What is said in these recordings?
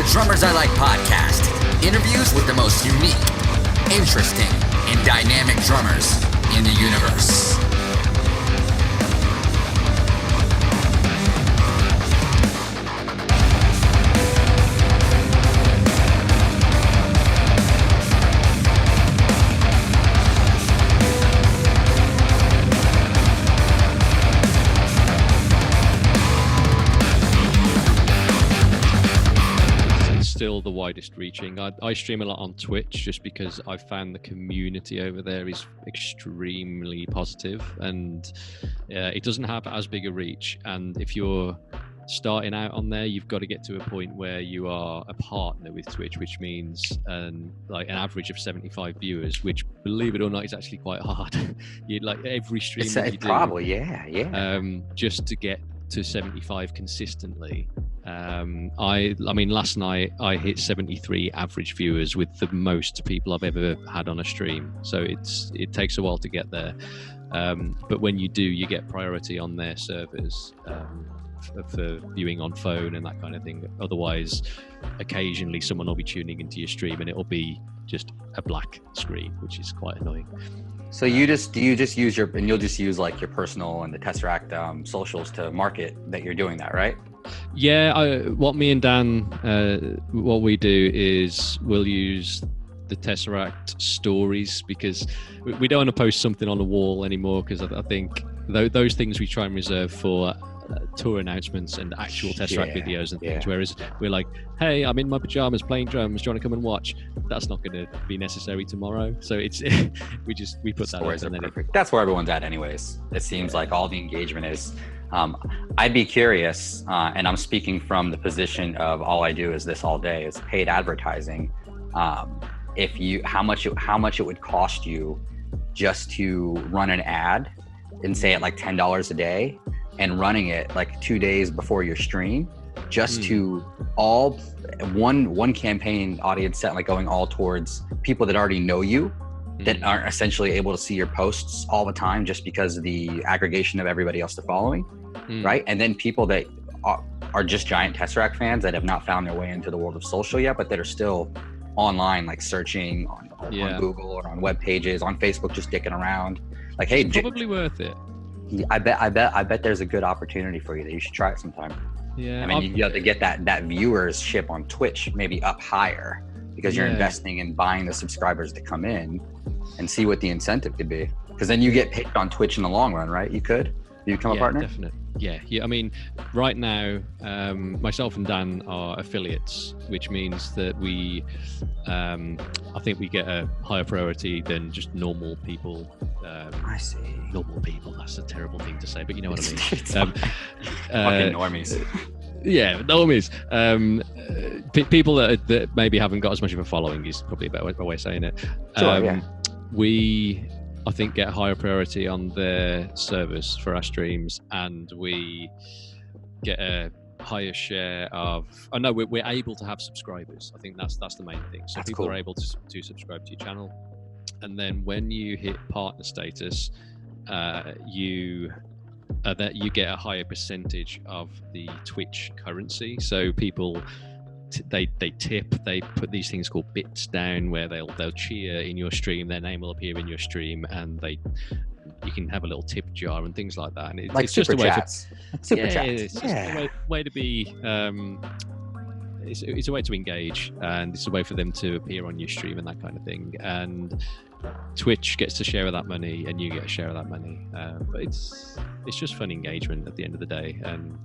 the Drummers I Like podcast. Interviews with the most unique, interesting, and dynamic drummers in the universe. Still the widest reaching. I stream a lot on Twitch just because I found the community over there is extremely positive, and it doesn't have as big a reach. And if you're starting out on there, you've got to get to a point where you are a partner with Twitch, which means like an average of 75 viewers, which, believe it or not, is actually quite hard. You'd like every stream that you do, probably yeah. Just to get to 75 consistently. I mean, last night I hit 73 average viewers with the most people I've ever had on a stream. So it takes a while to get there. But when you do, you get priority on their servers for viewing on phone and that kind of thing. Otherwise, occasionally someone will be tuning into your stream and it'll be just a black screen, which is quite annoying. So you'll just use like your personal and the Tesseract socials to market that you're doing that, right? Yeah, what me and Dan, what we do is we'll use the Tesseract stories, because we don't want to post something on the wall anymore, because I think those things we try and reserve for tour announcements and actual Tesseract videos and things. Whereas we're like, hey, I'm in my pajamas playing drums, do you want to come and watch? That's not going to be necessary tomorrow. So it's we put that up, and then that's where everyone's at anyways. It seems like all the engagement is. I'd be curious, and I'm speaking from the position of all I do is this all day, is paid advertising. How much it would cost you just to run an ad and say at like $10 a day, and running it like 2 days before your stream, just to all one campaign audience set, like going all towards people that already know you, that aren't essentially able to see your posts all the time just because of the aggregation of everybody else they're following, right? And then people that are just giant Tesseract fans that have not found their way into the world of social yet, but that are still online, like searching on Google or on web pages, on Facebook, just dicking around. Like, hey, it's probably worth it. I bet there's a good opportunity for you that you should try it sometime. Yeah, I mean, you have to get that viewership on Twitch maybe up higher, because you're investing in buying the subscribers that come in, and see what the incentive could be. Because then you get picked on Twitch in the long run, right? You become a partner? Definitely. Yeah. I mean, right now, myself and Dan are affiliates, which means that we, I think we get a higher priority than just normal people. I see. Normal people, that's a terrible thing to say, but you know what I mean. Fucking normies. Yeah, normies. People that maybe haven't got as much of a following is probably a better way of saying it. We, I think, get higher priority on their servers for our streams, and we get a higher share of. Oh no, we're able to have subscribers. I think that's the main thing. So people are able to subscribe to your channel, and then when you hit partner status, you get a higher percentage of the Twitch currency. So people. They tip, they put these things called bits down, where they'll cheer in your stream, their name will appear in your stream, and you can have a little tip jar and things like that. And like it's just a way chats. Super chats. It's just a way to be. It's a way to engage, and it's a way for them to appear on your stream and that kind of thing. And Twitch gets a share of that money, and you get a share of that money. But it's just fun engagement at the end of the day, and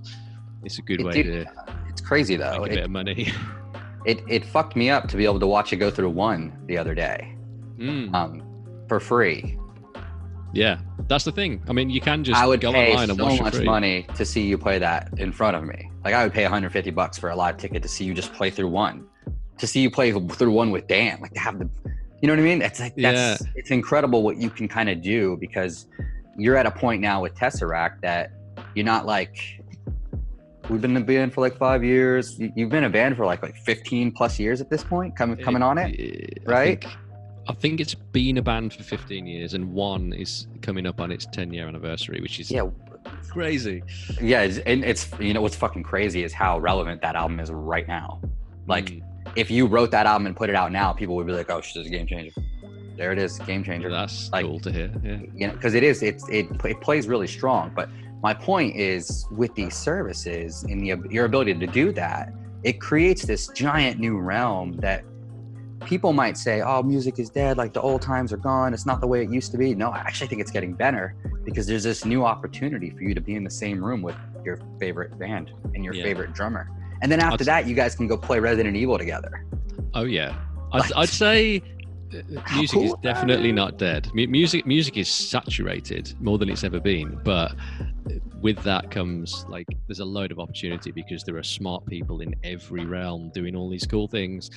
it's a good way to. It's crazy though. Make a bit of money. It fucked me up to be able to watch it go through one the other day, for free. Yeah, that's the thing. I mean, you can just go online and watch it so much free. money to see you play that in front of me. Like, I would pay $150 for a live ticket to see you just play through one, to see you play through one with Dan. Like, to have you know what I mean? It's like it's incredible what you can kind of do, because you're at a point now with Tesseract that you're not like. We've been in a band for like 5 years. You've been a band for like 15 plus years at this point, coming on it, right? I think it's been a band for 15 years, and one is coming up on its 10-year anniversary, which is crazy. Yeah, and it's what's fucking crazy is how relevant that album is right now. Like if you wrote that album and put it out now, people would be like, oh, she's a game changer. There it is, game changer. That's like, cool to hear. Yeah, you know, because it plays really strong. But my point is, with these services and your ability to do that, it creates this giant new realm that people might say, oh, music is dead, like the old times are gone, it's not the way it used to be. No, I actually think it's getting better, because there's this new opportunity for you to be in the same room with your favorite band and your favorite drummer. And then after that, you guys can go play Resident Evil together. Oh yeah. I'd say music is definitely not dead. Music is saturated more than it's ever been, but with that comes, like, there's a load of opportunity, because there are smart people in every realm doing all these cool things,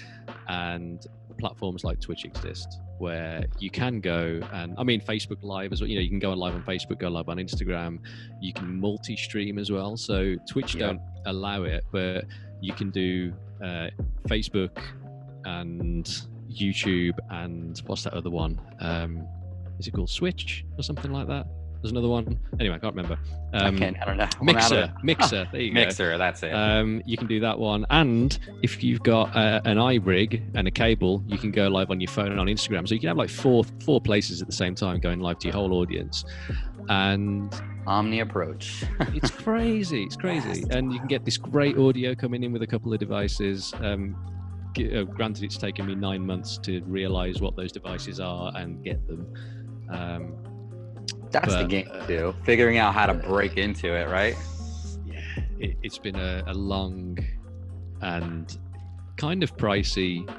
and platforms like Twitch exist where you can go, and I mean Facebook Live as well. You know, you can go live on Facebook, go live on Instagram. You can multi-stream as well. So Twitch don't allow it, but you can do Facebook and YouTube, and what's that other one? Is it called Switch or something like that? There's another one. Anyway, I can't remember. I don't know. Mixer. There you go. Mixer, that's it. You can do that one. And if you've got an iRig and a cable, you can go live on your phone and on Instagram. So you can have like four places at the same time going live to your whole audience. And Omni approach. It's crazy. It's crazy. Yes. And you can get this great audio coming in with a couple of devices. Granted, it's taken me 9 months to realize what those devices are and get them. That's the game too, figuring out how to break into it, right? Yeah, it's been a long and kind of pricey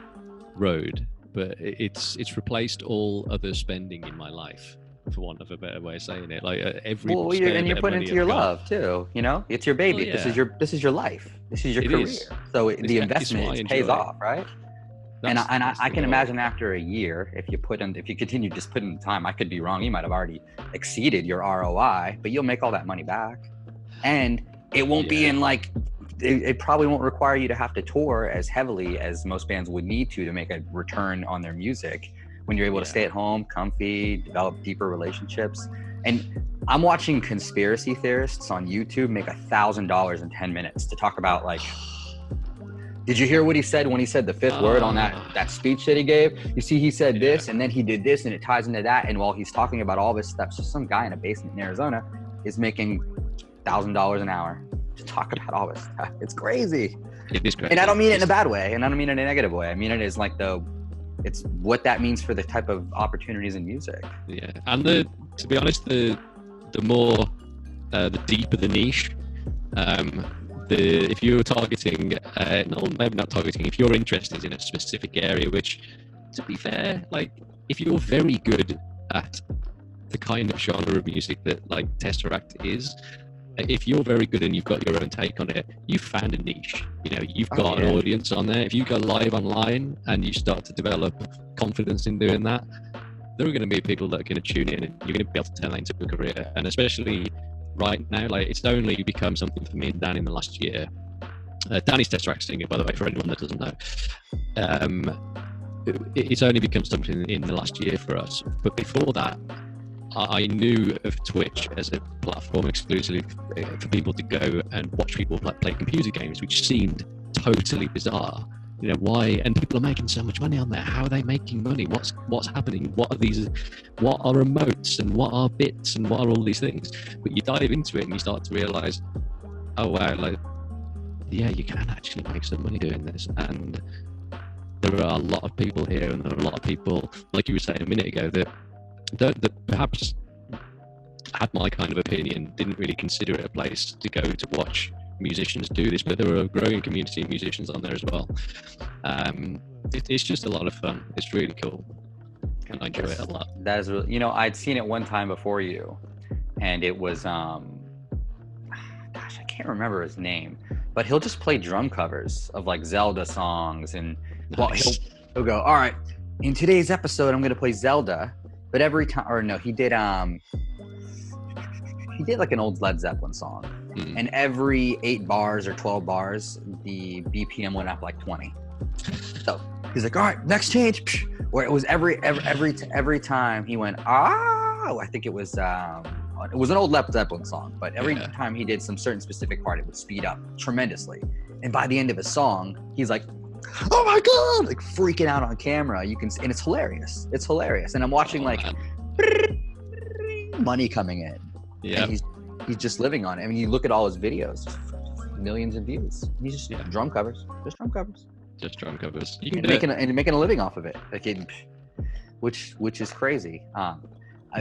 road, but it's replaced all other spending in my life, for want of a better way of saying it. Like you're putting into your love too. You know, it's your baby. This is your life. This is your career. So the investment pays off, right? And I can imagine after a year, if you continue just putting the time, I could be wrong, you might have already exceeded your ROI, but you'll make all that money back. And it won't be in like, it probably won't require you to have to tour as heavily as most bands would need to make a return on their music, when you're able to stay at home, comfy, develop deeper relationships. And I'm watching conspiracy theorists on YouTube make $1,000 in 10 minutes to talk about, like, did you hear what he said when he said the fifth word on that speech that he gave? You see, he said this, and then he did this, and it ties into that. And while he's talking about all this stuff, so some guy in a basement in Arizona is making $1,000 an hour to talk about all this stuff. It's crazy. It is crazy. And I don't mean it in a bad way, and I don't mean it in a negative way. I mean it as like it's what that means for the type of opportunities in music. Yeah, and to be honest, the more the deeper the niche. If you're targeting, maybe not targeting, if you're interested in a specific area, which, to be fair, like, if you're very good at the kind of genre of music that, like, Tesseract is, if you're very good and you've got your own take on it, you've found a niche. You know, you've got an audience on there. If you go live online and you start to develop confidence in doing that, there are going to be people that are going to tune in, and you're going to be able to turn that into a career. And especially right now, like, it's only become something for me and Dan in the last year. Danny's Tesseract singer, by the way, for anyone that doesn't know. It's only become something in the last year for us. But before that, I knew of Twitch as a platform exclusively for people to go and watch people play computer games, which seemed totally bizarre. You know, why? And people are making so much money on there. How are they making money? What's happening? What are emotes, and what are bits, and what are all these things? But you dive into it and you start to realize, oh wow, like, yeah, you can actually make some money doing this. And there are a lot of people here, and there are a lot of people, like you were saying a minute ago, that perhaps had my kind of opinion, didn't really consider it a place to go to watch musicians do this, but there are a growing community of musicians on there as well. It's just a lot of fun. It's really cool, and I enjoy it a lot. That is really, I'd seen it one time before you, and it was gosh, I can't remember his name, but he'll just play drum covers of like Zelda songs, and he'll go, all right, in today's episode I'm going to play Zelda, but every time, or no, he did like an old Led Zeppelin song. And every 8 bars or 12 bars, the BPM went up like 20. So he's like, all right, next change. Where it was every time he went, I think it was an old Led Zeppelin song, but every time he did some certain specific part, it would speed up tremendously. And by the end of a song, he's like, oh my God, like freaking out on camera. You can, and it's hilarious. It's hilarious. And I'm watching money coming in. Yeah. He's just living on it. I mean, you look at all his videos, millions of views. He's just drum covers. Just drum covers. Just drum covers. You can making a living off of it. Like which is crazy.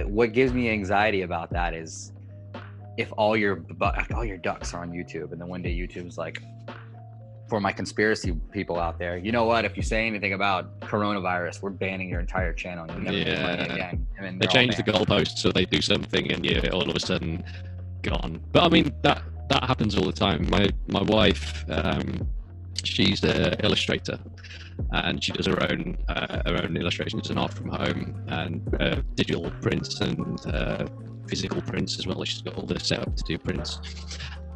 What gives me anxiety about that is if all your ducks are on YouTube, and then one day YouTube's like, for my conspiracy people out there, you know what? If you say anything about coronavirus, we're banning your entire channel. You'll never make money again. And then they change the goalposts, so they do something, and you're all of a sudden gone. But I mean, that happens all the time. My wife, she's an illustrator, and she does her own illustrations and art from home, and digital prints and physical prints as well. She's got all the setup to do prints,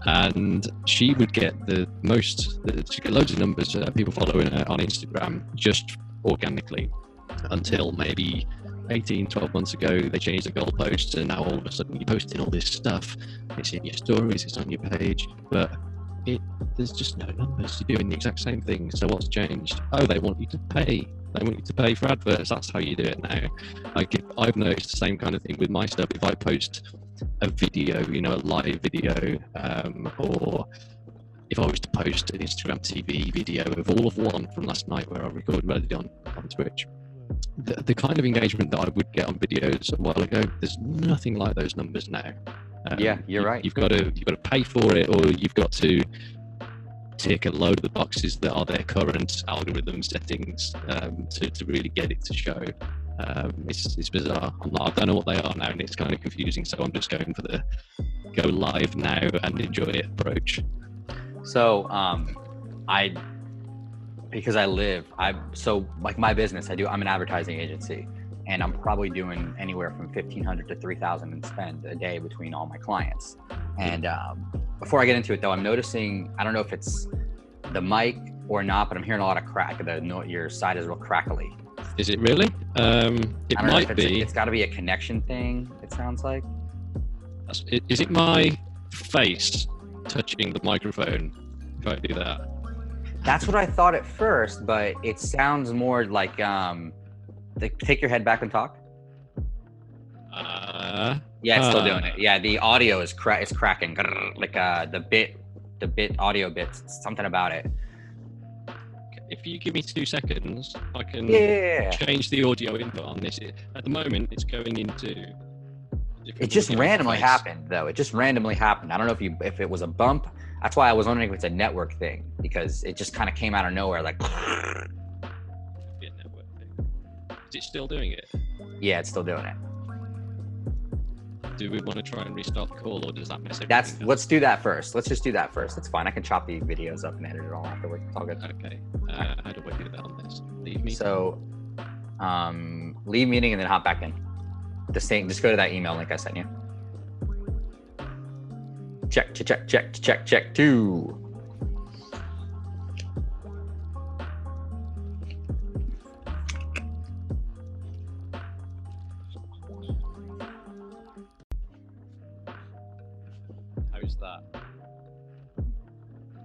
and she would get she get loads of numbers, people following her on Instagram just organically, until maybe 12 months ago they changed the goalposts, and now all of a sudden you're posting all this stuff, it's in your stories, it's on your page, but there's just no numbers. You're doing the exact same thing. So what's changed? Oh, they want you to pay. They want you to pay for adverts. That's how you do it now. Like, I've noticed the same kind of thing with my stuff. If I post a video, a live video, or if I was to post an Instagram TV video of all of one from last night where I recorded it on Twitch, the kind of engagement that I would get on videos a while ago, there's nothing like those numbers now. You're right. You've got to pay for it, or you've got to tick a load of the boxes that are their current algorithm settings to really get it to show. It's bizarre. I don't know what they are now, and it's kind of confusing. So I'm just going for the go live now and enjoy it approach. So because my business, I'm an advertising agency. And I'm probably doing anywhere from $1,500 to $3,000 in spend a day between all my clients. And before I get into it, though, I'm noticing, I don't know if it's the mic or not, but I'm hearing a lot of crack. Your side is real crackly. Is it really? It might be. It's got to be a connection thing, it sounds like. Is it my face touching the microphone if I do that? That's what I thought at first, but it sounds more like... take your head back and talk. It's still doing it. Yeah, the audio is cracking. Like the bit audio bits. Something about it. If you give me 2 seconds, I can change the audio input on this. At the moment, it's going into. It just randomly happened, though. It just randomly happened. I don't know if it was a bump. That's why I was wondering if it's a network thing, because it just kind of came out of nowhere, like. Is it still doing it? Yeah, it's still doing it. Do we want to try and restart the call, or does that mess everything up? Let's do that first. Let's just do that first. That's fine. I can chop the videos up and edit it all afterwards. It's all good. Okay. How do I do that on this? Leave meeting? So, leave meeting and then hop back in. Just go to that email link I sent you. Check 2.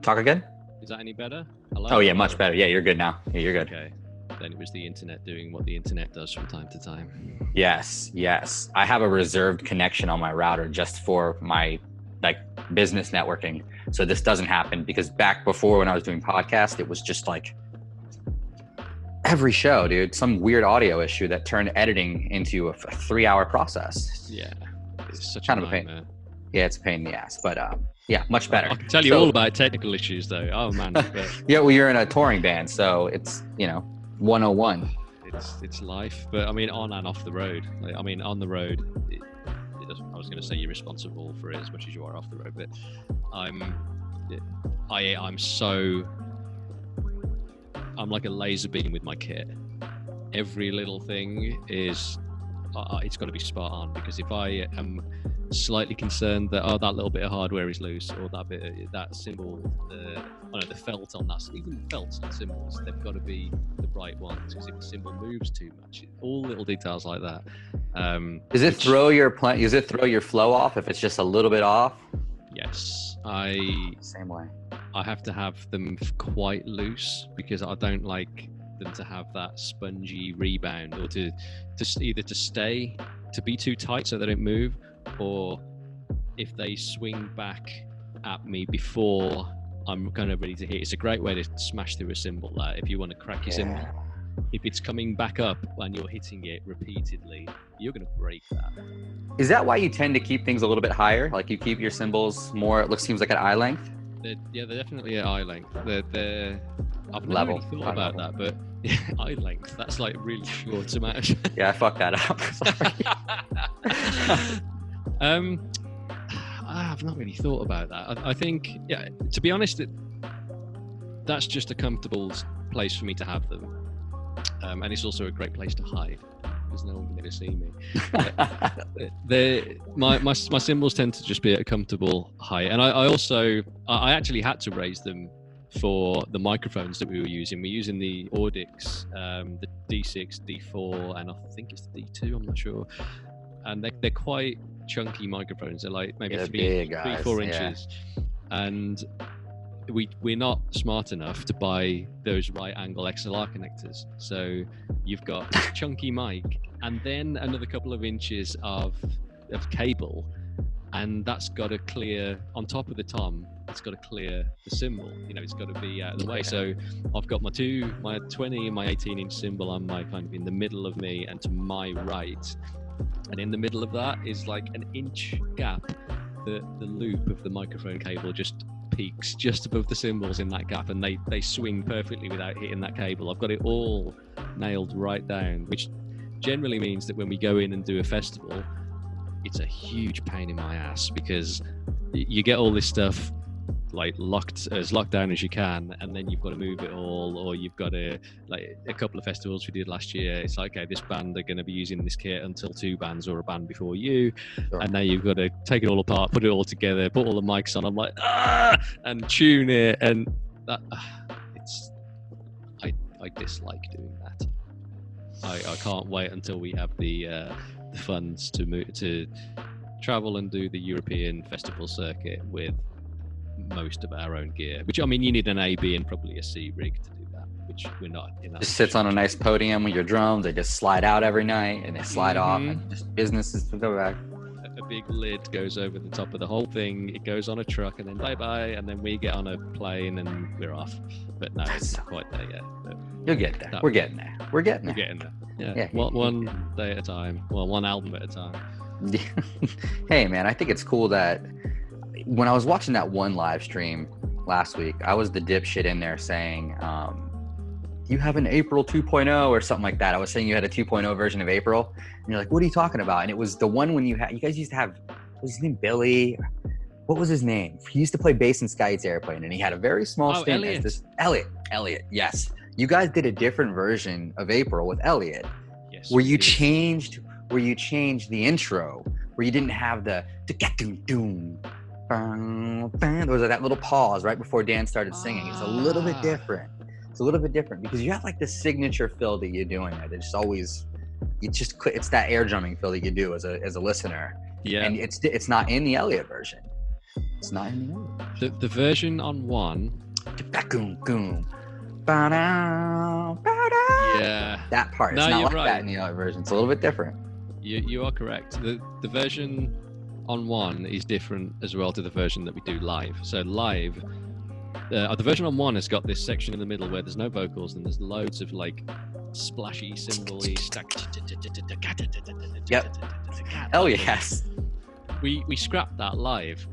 Talk again? Is that any better? Hello? Oh yeah, much better. Yeah, you're good now. Yeah, you're good. Okay. Then it was the internet doing what the internet does from time to time. Yes. I have a reserved connection on my router just for my business networking. So this doesn't happen, because back before when I was doing podcasts, it was just like every show, dude, some weird audio issue that turned editing into a 3-hour process. Yeah. It's such kind a of a pain. nightmare. Yeah, it's a pain in the ass, but yeah, much better. I can tell you all about technical issues though. Oh man. Yeah, well, you're in a touring band, so it's 101. It's life, but I mean on and off the road. On the road, I was going to say you're responsible for it as much as you are off the road, but I'm like a laser beam with my kit. Every little thing is it's got to be spot on, because if I am slightly concerned that that little bit of hardware is loose, or that symbol, the felt on that, even the felts on symbols, they've got to be the right ones, because if the symbol moves too much, all little details like that. Does it throw your flow off if it's just a little bit off? Yes, same way. I have to have them quite loose because I don't like them to have that spongy rebound, or to either to be too tight so they don't move, or if they swing back at me before I'm kind of ready to hit. It's a great way to smash through a cymbal. That if you want to crack your cymbal, if it's coming back up and you're hitting it repeatedly, you're going to break that. Is that why you tend to keep things a little bit higher? Like you keep your cymbals more, seems like at eye length? They're definitely at eye length. I've never Level. really thought about that, but eye length, that's like really short amount. Yeah, I fucked that up. Sorry. I've not really thought about that. I think, yeah, to be honest, that's just a comfortable place for me to have them. And it's also a great place to hide because no one can ever see me. My cymbals tend to just be at a comfortable height. And I actually had to raise them for the microphones that we were using. We're using the Audix, the D6, D4, and I think it's the D2, I'm not sure. And they're quite chunky microphones. They're like maybe 3-4 inches. And we're not smart enough to buy those right angle XLR connectors. So you've got this chunky mic and then another couple of inches of cable, and that's got to clear on top of the tom. It's got to clear the cymbal. It's got to be out of the way. So I've got my 20 and my 18-inch cymbal on my kind of in the middle of me and to my right. And in the middle of that is like an inch gap. The loop of the microphone cable just peaks just above the cymbals in that gap, and they swing perfectly without hitting that cable. I've got it all nailed right down, which generally means that when we go in and do a festival, it's a huge pain in my ass because you get all this stuff like locked down as you can, and then you've got to move it all, or you've got to, like a couple of festivals we did last year, it's like, okay, this band are going to be using this kit until 2 bands or a band before you. Sure. And now you've got to take it all apart, put it all together, put all the mics on. I'm like, and tune it, and that I dislike doing that. I can't wait until we have the funds to move to travel and do the European festival circuit with most of our own gear, which, I mean, you need an A, B, and probably a C rig to do that, which we're not in. Just sits on a nice podium with your drums. They just slide out every night and they slide off, and just businesses to go back. A big lid goes over the top of the whole thing. It goes on a truck, and then bye-bye, and then we get on a plane and we're off. But no, it's not quite there yet. But you'll get there. We're getting there. We're getting there. Yeah. One day at a time. Well, one album at a time. Hey, man, I think it's cool that when I was watching that one live stream last week, I was the dipshit in there saying, you have an April 2.0 or something like that. I was saying you had a 2.0 version of April. And you're like, what are you talking about? And it was the one when you guys used to have, was his name Billy? What was his name? He used to play bass in Sky's Airplane, and he had a very small stint as this Elliot, yes. You guys did a different version of April with Elliot. Yes. Where you changed the intro, where you didn't have the doom. There was that little pause right before Dan started singing. It's a little bit different. Because you have like this signature fill that you're doing there. It's always, it's that air drumming fill that you do as a listener. Yeah. And it's not in the Elliot version. It's not in the Elliot version. The version on one. Yeah. That part. It's not like that in the Elliot version. It's a little bit different. You are correct. The version on one is different as well to the version that we do live. So live, the version on one has got this section in the middle where there's no vocals and there's loads of like splashy cymbal-y stack. Yep. Oh yes. We scrapped that live.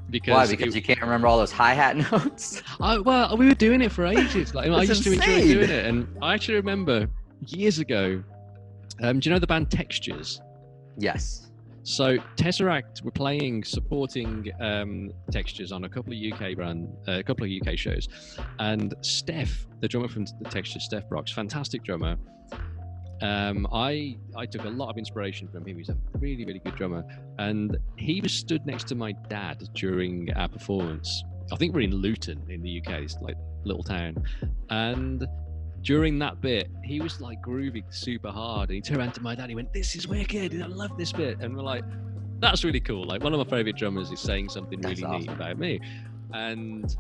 Because you can't remember all those hi-hat notes? Well, we were doing it for ages. Like, I used to enjoy doing it, and I actually remember years ago. Do you know the band Textures? Yes. So Tesseract were supporting Textures on a couple of UK shows, and Steph, the drummer from the Textures, Steph Brock's fantastic drummer. I took a lot of inspiration from him. He's a really, really good drummer, and he was stood next to my dad during our performance. I think we're in Luton in the UK, it's like a little town, and during that bit, he was like grooving super hard, and he turned around to my dad. He went, "This is wicked! I love this bit." And we're like, "That's really cool." Like, one of my favorite drummers is saying something really neat about me. And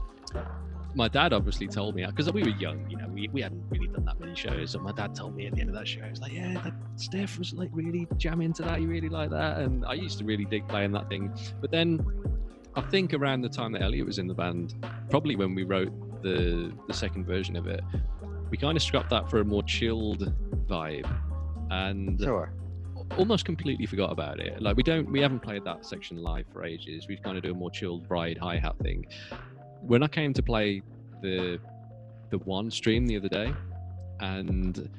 my dad obviously told me, because we were young, you know, we hadn't really done that many shows. So my dad told me at the end of that show, he was like, yeah, that Steph was like really jamming to that. You really like that. And I used to really dig playing that thing. But then I think around the time that Elliot was in the band, probably when we wrote the second version of it, we kind of scrapped that for a more chilled vibe. And Sure. almost completely forgot about it. Like we haven't played that section live for ages. We've kind of do a more chilled ride hi-hat thing. When I came to play the one stream the other day, and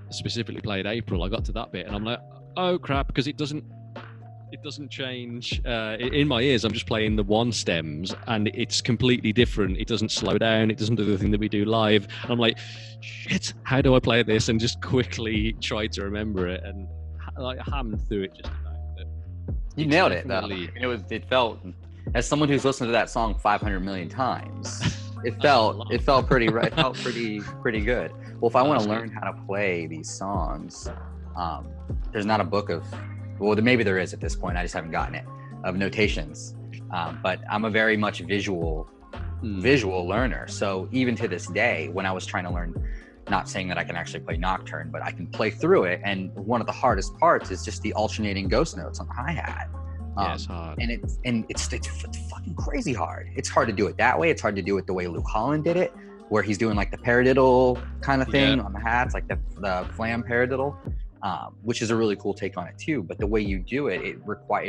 specifically played April, I got to that bit and I'm like, oh crap, because it doesn't change. In my ears, I'm just playing the one stems and it's completely different. It doesn't slow down. It doesn't do the thing that we do live. And I'm like, shit, how do I play this? And just quickly try to remember it and like hammed through it just about. But you nailed it though. It felt, as someone who's listened to that song 500 million times, it felt pretty right. It felt pretty good. Well, if I want to learn how to play these songs, there's not a book of, well, maybe there is at this point, I just haven't gotten it, of notations. But I'm a very much visual learner. So even to this day, when I was trying to learn, not saying that I can actually play Nocturne, but I can play through it. And one of the hardest parts is just the alternating ghost notes on the hi-hat. Yeah, it's hard. And it's fucking crazy hard. It's hard to do it that way. It's hard to do it the way Luke Holland did it, where he's doing like the paradiddle kind of thing on the hats, like the flam paradiddle, which is a really cool take on it too. But the way you do it, it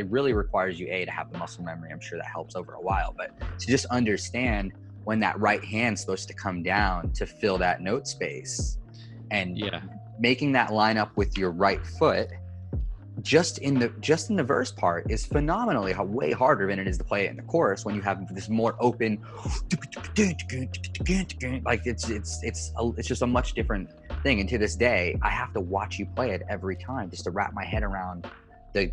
really requires you to have the muscle memory. I'm sure that helps over a while, but to just understand when that right hand's supposed to come down to fill that note space, and making that line up with your right foot just in the verse part is phenomenally way harder than it is to play it in the chorus when you have this more open, like it's just a much different thing. And to this day, I have to watch you play it every time just to wrap my head around the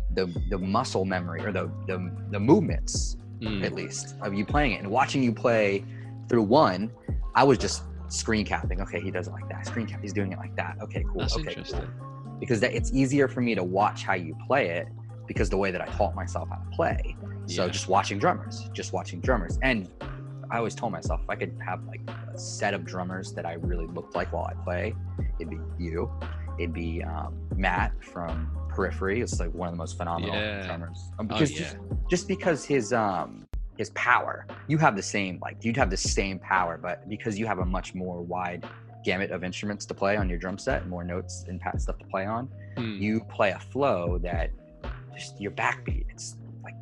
muscle memory or the movements at least of you playing it. And watching you play through one, I was just screen capping. Okay, he does it like that. Screen cap, he's doing it like that. Okay, cool. That's okay, interesting. cool. Because it's easier for me to watch how you play it because the way that I taught myself how to play. So just watching drummers. And I always told myself if I could have like a set of drummers that I really looked like while I play, it'd be you. It'd be Matt from Periphery. It's like one of the most phenomenal drummers. Because just because his power, you'd have the same power, but because you have a much more wide gamut of instruments to play on your drum set, more notes and stuff to play on, you play a flow that just your backbeat, it's like,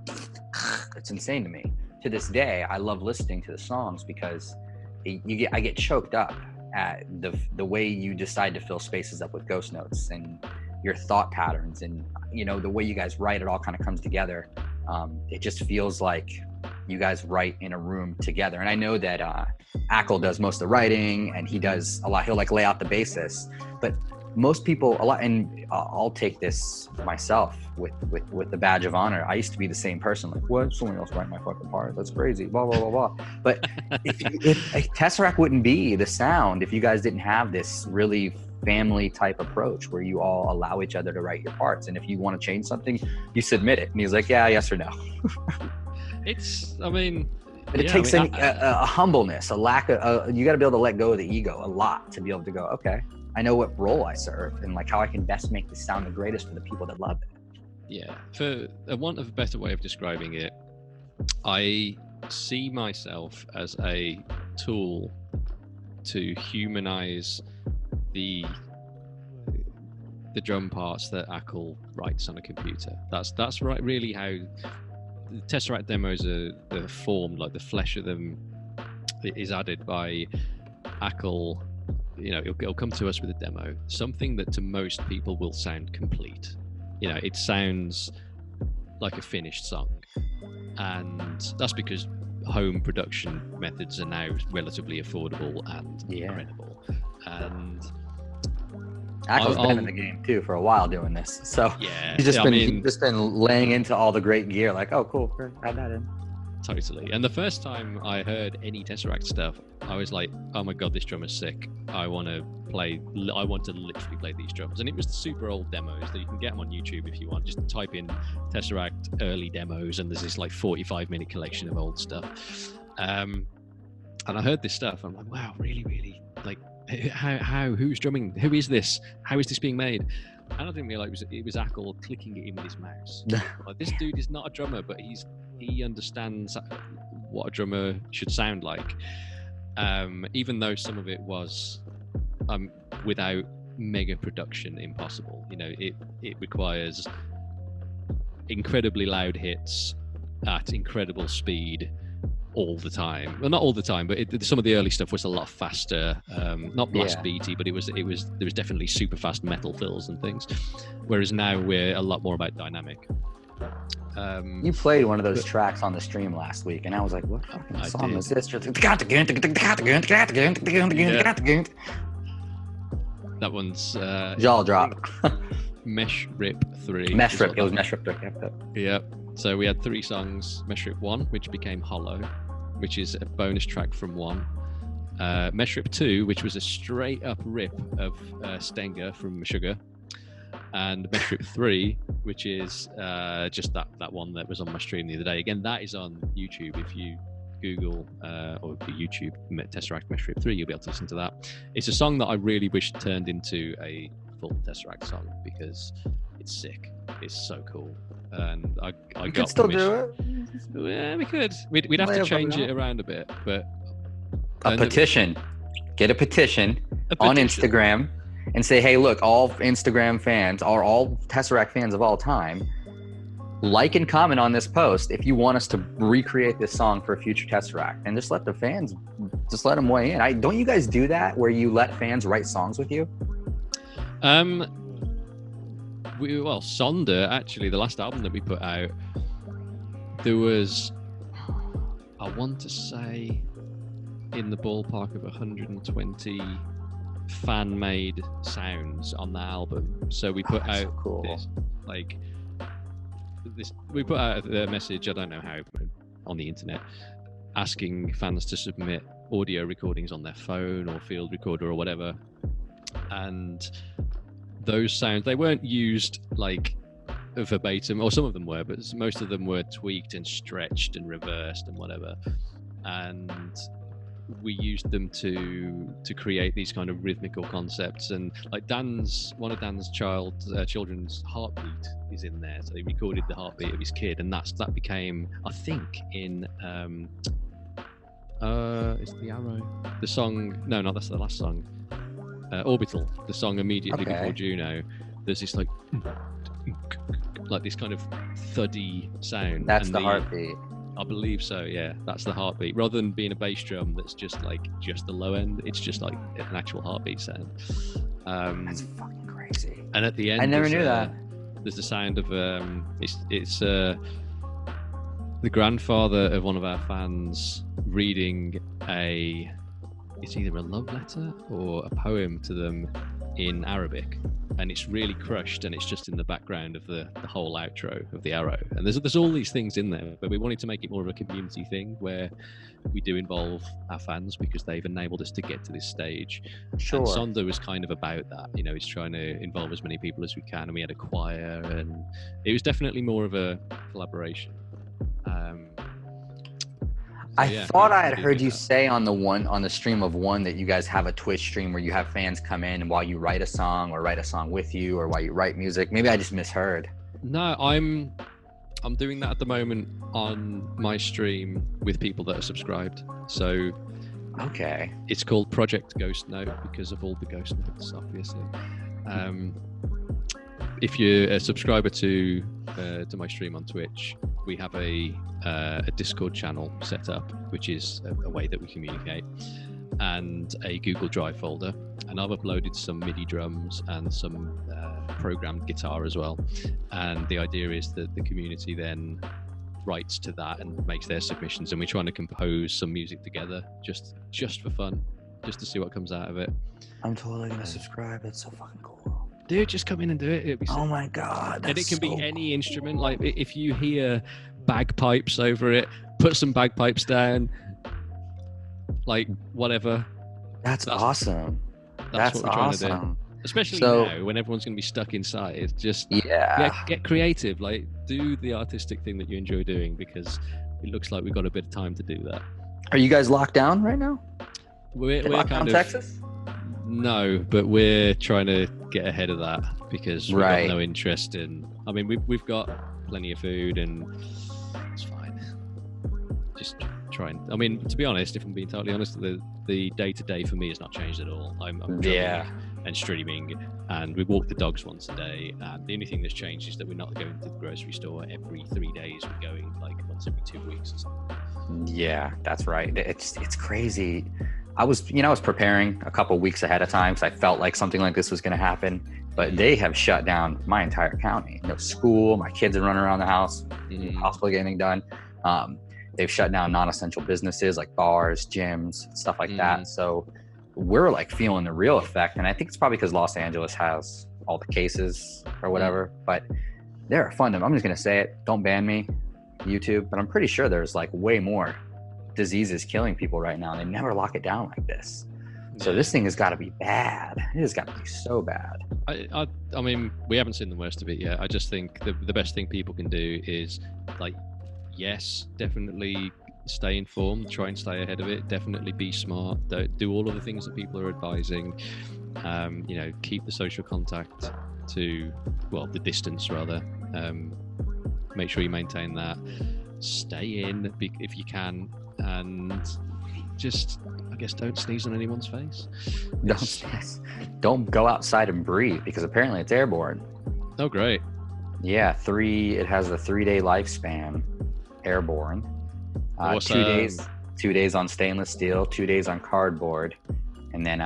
it's insane to me. To this day, I love listening to the songs because I get choked up at the way you decide to fill spaces up with ghost notes and your thought patterns, and the way you guys write, it all kind of comes together. It just feels like you guys write in a room together. And I know that Ackle does most of the writing, and he does a lot. He'll like lay out the basis, but most people a lot, and I'll take this myself with the badge of honor. I used to be the same person, like, what? Someone else write my fucking part? That's crazy. Blah blah blah blah. But if Tesseract wouldn't be the sound if you guys didn't have this really family type approach where you all allow each other to write your parts, and if you want to change something, you submit it, and he's like, yeah, yes or no. But it takes a humbleness, a lack of, you got to be able to let go of the ego a lot to be able to go, okay, I know what role I serve and like how I can best make this sound the greatest for the people that love it. Yeah, for want of a better way of describing it, I see myself as a tool to humanize the drum parts that Ackle writes on a computer. That's right, really how the Tesseract demos are formed. Like the flesh of them is added by Ackle. It'll come to us with a demo, something that to most people will sound complete. It sounds like a finished song, and that's because home production methods are now relatively affordable and incredible. And Ackle's been in the game too for a while doing this, so he's just been laying into all the great gear. Like, oh, cool, add that in. Totally. And the first time I heard any Tesseract stuff, I was like, oh my god, this drum is sick. I want to literally play these drums. And it was the super old demos that you can get them on YouTube if you want. Just type in Tesseract early demos, and there's this like 45-minute collection of old stuff. And I heard this stuff. I'm like, wow, really, really, like, who's drumming? Who is this? How is this being made? And I didn't realize it was Ackle clicking it in with his mouse. Like, this dude is not a drummer, but he understands what a drummer should sound like. Even though some of it was without mega production impossible. You know, it requires incredibly loud hits at incredible speed all the time. Well, not all the time, but some of the early stuff was a lot faster. Not blast beaty, but there was definitely super fast metal fills and things. Whereas now we're a lot more about dynamic. You played one of those tracks on the stream last week, and I was like, "What fucking song is this?" That one's jaw drop. Mesh Rip 3. Mesh Rip. It was Mesh Rip 3. Yeah. So we had 3 songs: Mesh Rip 1, which became Hollow, which is a bonus track from 1. Mesh Rip 2, which was a straight up rip of Stenger from Sugar. And Mesh Rip 3, which is just that one that was on my stream the other day. Again, that is on YouTube. If you Google or YouTube Tesseract Mesh Rip 3, you'll be able to listen to that. It's a song that I really wish turned into a full Tesseract song because it's sick. It's so cool. And I could still do it. Yeah, we could. We'd have to change it around a bit, but a petition. Get a petition on Instagram and say, hey, look, all Instagram fans are all Tesseract fans of all time. Like and comment on this post if you want us to recreate this song for a future Tesseract, and just let the fans, just let them weigh in. Don't you guys do that where you let fans write songs with you? Sonder, actually, the last album that we put out, there was, I want to say, in the ballpark of 120 fan-made sounds on the album. So we put out we put out a message, I don't know how, on the internet, asking fans to submit audio recordings on their phone or field recorder or whatever. And those sounds, they weren't used like verbatim, or some of them were, but most of them were tweaked and stretched and reversed and whatever. And we used them to create these kind of rhythmical concepts. And like one of Dan's children's heartbeat is in there, so he recorded the heartbeat of his kid, and that became, I think, in it's the Arrow, the song, no, that's the last song, Orbital, the song immediately before Juno. There's this like this kind of thuddy sound. That's the heartbeat. I believe so, yeah. That's the heartbeat. Rather than being a bass drum that's just the low end, it's just like an actual heartbeat sound. That's fucking crazy. And at the end, I never knew that. There's the sound of it's the grandfather of one of our fans reading it's either a love letter or a poem to them in Arabic, and it's really crushed, and it's just in the background of the whole outro of the Arrow. And there's all these things in there, but we wanted to make it more of a community thing where we do involve our fans because they've enabled us to get to this stage. Sure. And Sonder was kind of about that, you know, he's trying to involve as many people as we can, and we had a choir, and it was definitely more of a collaboration. I thought I had heard you say on the stream of one that you guys have a Twitch stream where you have fans come in and while you write a song or write a song with you, or while you write music. Maybe I just misheard. No, I'm doing that at the moment on my stream with people that are subscribed. So okay, it's called Project Ghost Note because of all the ghost notes, obviously. If you're a subscriber to my stream on Twitch, we have a Discord channel set up, which is a way that we communicate, and a Google Drive folder. And I've uploaded some MIDI drums and some programmed guitar as well. And the idea is that the community then writes to that and makes their submissions, and we're trying to compose some music together, just for fun, just to see what comes out of it. I'm totally gonna subscribe. It's so fucking cool. Dude, just come in and do it. It'd be sick. Oh my god! And it can be any instrument. Like if you hear bagpipes over it, put some bagpipes down. Like whatever. That's awesome. That's what we're trying to do. Especially now when everyone's going to be stuck inside. It's just get creative. Like do the artistic thing that you enjoy doing, because it looks like we've got a bit of time to do that. Are you guys locked down right now? We're locked kind down of Texas? No, but we're trying to get ahead of that because we've got no interest in. I mean, we've got plenty of food and it's fine. Just trying. I mean, to be honest, if I'm being totally honest, the day to day for me has not changed at all. I'm juggling and streaming, and we walk the dogs once a day. And the only thing that's changed is that we're not going to the grocery store every 3 days. We're going like once every 2 weeks or something. Yeah, that's right. It's crazy. I was preparing a couple weeks ahead of time because I felt like something like this was going to happen. But they have shut down my entire county. No school. My kids are running around the house, impossible to get anything done. They've shut down non-essential businesses like bars, gyms, stuff like that. So we're like feeling the real effect. And I think it's probably because Los Angeles has all the cases or whatever. But they're fun. I'm just going to say it. Don't ban me, YouTube. But I'm pretty sure there's like way more diseases killing people right now. They never lock it down like this. So this thing has got to be bad. It has got to be so bad. I mean, we haven't seen the worst of it yet. I just think the best thing people can do is like, yes, definitely stay informed, try and stay ahead of it, definitely be smart, do all of the things that people are advising, keep the social contact to, the distance rather, make sure you maintain that, stay in if you can, and just, I guess, don't sneeze on anyone's face. Don't go outside and breathe because apparently it's airborne. Oh, great. Yeah, it has a 3-day lifespan, airborne. 2 days on stainless steel, 2 days on cardboard, and then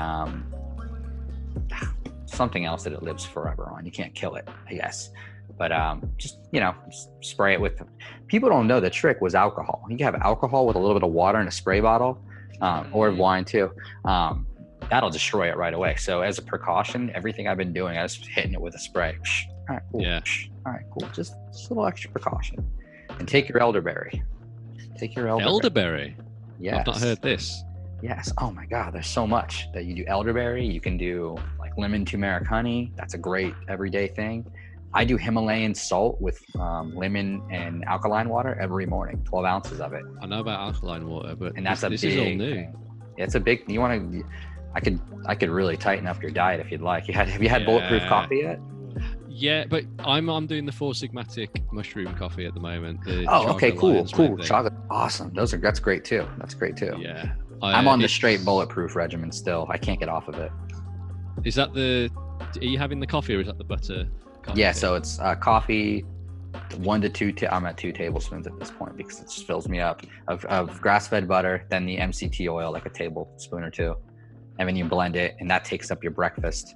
something else that it lives forever on. You can't kill it, I guess. But just spray it with. People don't know the trick was alcohol. You can have alcohol with a little bit of water in a spray bottle, or wine too. That'll destroy it right away. So as a precaution, everything I've been doing, I was hitting it with a spray. All right, cool. Yeah. All right, cool. Just a little extra precaution. And take your elderberry. Elderberry? Yes. I've not heard this. Yes. Oh my God, there's so much that you do. Elderberry, you can do like lemon turmeric honey. That's a great everyday thing. I do Himalayan salt with lemon and alkaline water every morning, 12 ounces of it. I know about alkaline water, but this is all new. Thing. It's a big. You want to? I could really tighten up your diet if you'd like. Have you had bulletproof coffee yet? Yeah, but I'm doing the Four Sigmatic mushroom coffee at the moment. Okay, cool. Chocolate, awesome. That's great too. Yeah, I'm on the straight bulletproof regimen still. I can't get off of it. Is that are you having the coffee or is that the butter coffee? Yeah, so it's coffee, 1 to 2. I'm at 2 tablespoons at this point because it just fills me up of grass-fed butter, then the MCT oil, like a tablespoon or 2, and then you blend it, and that takes up your breakfast.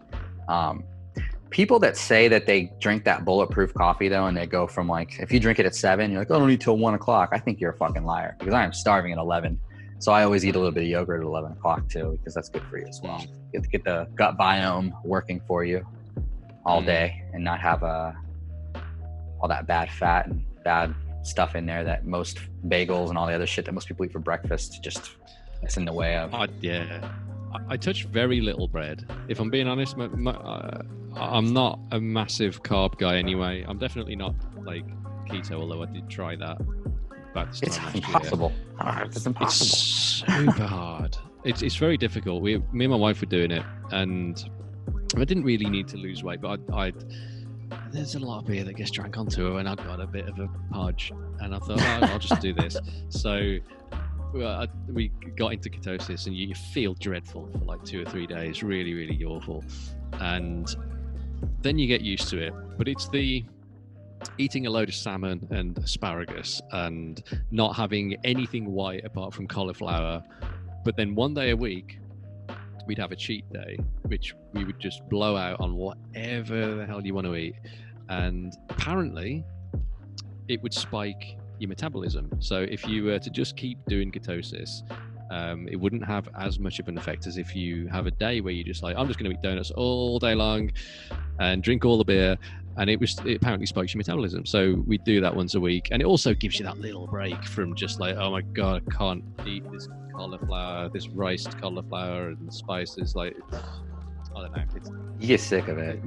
People that say that they drink that bulletproof coffee though, and they go from like, if you drink it at 7, you're like, oh, I don't need till 1 o'clock. I think you're a fucking liar because I am starving at 11. So I always eat a little bit of yogurt at 11 o'clock too, because that's good for you as well. You have to get the gut biome working for you all day and not have all that bad fat and bad stuff in there that most bagels and all the other shit that most people eat for breakfast just gets in the way of. I touch very little bread. If I'm being honest, I'm not a massive carb guy anyway. I'm definitely not like keto, although I did try that about this time last impossible. Year. It's impossible. It's super hard. It's very difficult. Me and my wife were doing it, and I didn't really need to lose weight, but there's a lot of beer that gets drank onto her, and I got a bit of a pudge, and I thought, I'll just do this. So we got into ketosis, and you feel dreadful for like 2 or 3 days, really, really awful, and then you get used to it. But it's the eating a load of salmon and asparagus and not having anything white apart from cauliflower, but then 1 day a week we'd have a cheat day, which we would just blow out on whatever the hell you want to eat, and apparently it would spike your metabolism. So if you were to just keep doing ketosis, it wouldn't have as much of an effect as if you have a day where you just like, I'm just going to eat donuts all day long and drink all the beer, and it apparently spikes your metabolism. So we do that once a week, and it also gives you that little break from just like, oh my God, I can't eat this cauliflower, this riced cauliflower and spices. Like, I don't know. You get sick of it.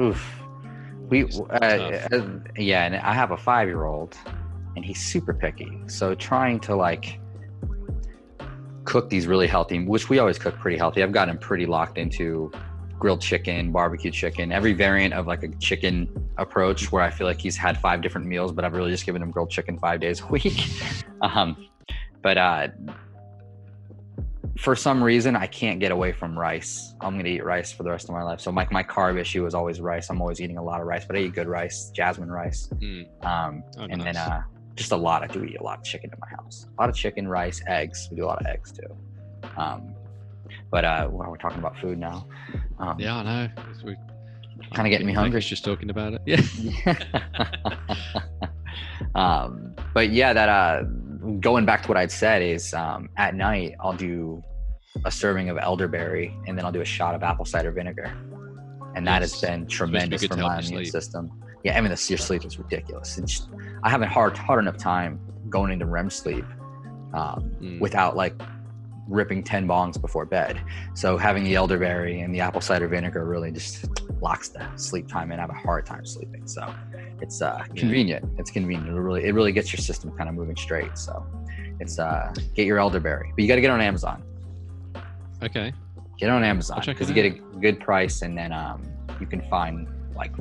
Oof. And I have a 5-year-old, and he's super picky. So trying to like cook these really healthy, which we always cook pretty healthy. I've gotten pretty locked into grilled chicken, barbecue chicken, every variant of like a chicken approach, where I feel like he's had 5 different meals, but I've really just given him grilled chicken 5 days a week. But for some reason, I can't get away from rice. I'm going to eat rice for the rest of my life. So my carb issue is always rice. I'm always eating a lot of rice, but I eat good rice, jasmine rice. And nice. Then just a lot. I do eat a lot of chicken in my house. A lot of chicken, rice, eggs. We do a lot of eggs too. But well, we're talking about food now. Yeah, I know. Kind of getting me hungry. Just talking about it. Yeah. But yeah, that going back to what I'd said is at night I'll do a serving of elderberry, and then I'll do a shot of apple cider vinegar, and that has been tremendous for my immune system. Yeah, I mean, your sleep is ridiculous. I have a hard enough time going into REM sleep without like ripping 10 bongs before bed. So having the elderberry and the apple cider vinegar really just locks the sleep time in. I have a hard time sleeping. So it's convenient. It's convenient. It really gets your system kind of moving straight. So it's get your elderberry, but you got to get on Amazon. Okay. Get on Amazon because you get a good price, and then you can find like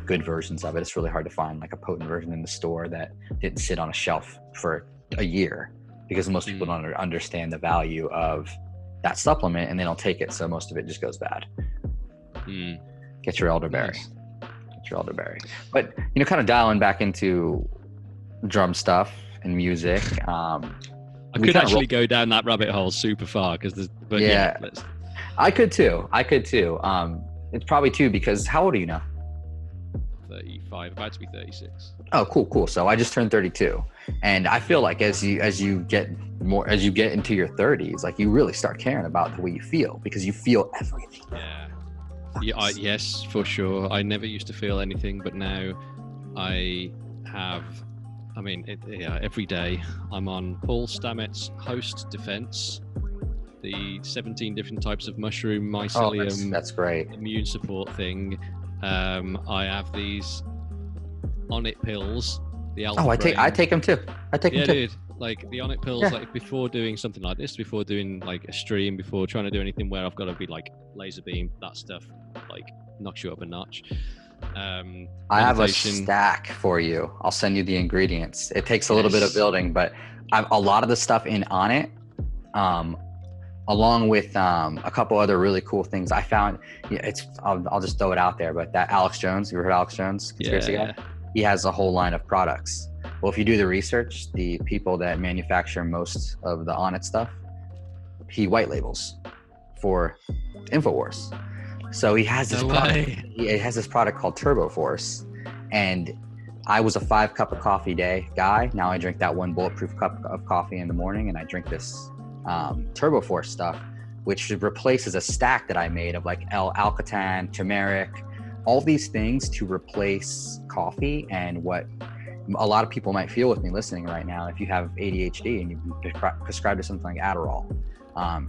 good versions of it. It's really hard to find like a potent version in the store that didn't sit on a shelf for a year, because most people don't understand the value of that supplement, and they don't take it. So most of it just goes bad. Get your elderberry. Nice. Get your elderberry. But, kind of dialing back into drum stuff and music. I could actually go down that rabbit hole super far I could too. It's probably too, because how old are you now? 35, about to be 36. Oh, cool. So I just turned 32, and I feel like as you get into your 30s, like you really start caring about the way you feel, because you feel everything. Yes, for sure. I never used to feel anything, but now I have. I mean, every day I'm on Paul Stamets' Host Defense, the 17 different types of mushroom mycelium. That's great. Immune support thing. I have these Onnit pills. The Alpha I take them too. I take them too. Dude, like the Onnit pills, like before doing something like this, before doing like a stream, before trying to do anything where I've got to be like laser beam, that stuff like knocks you up a notch. I have a stack for you. I'll send you the ingredients. It takes a little bit of building, but a lot of the stuff in Onnit, along with a couple other really cool things I found. I'll just throw it out there, but that Alex Jones, you ever heard Alex Jones, conspiracy guy? He has a whole line of products. Well, if you do the research, the people that manufacture most of the Onnit stuff, he white labels for InfoWars. So he has this product. He has this product called Turbo Force, and I was a 5 cup of coffee day guy. Now I drink that 1 bulletproof cup of coffee in the morning, and I drink this Turbo Force stuff, which replaces a stack that I made of like L-Alcatan, turmeric, all these things to replace coffee. And what a lot of people might feel with me listening right now, if you have ADHD and you've been prescribed to something like Adderall,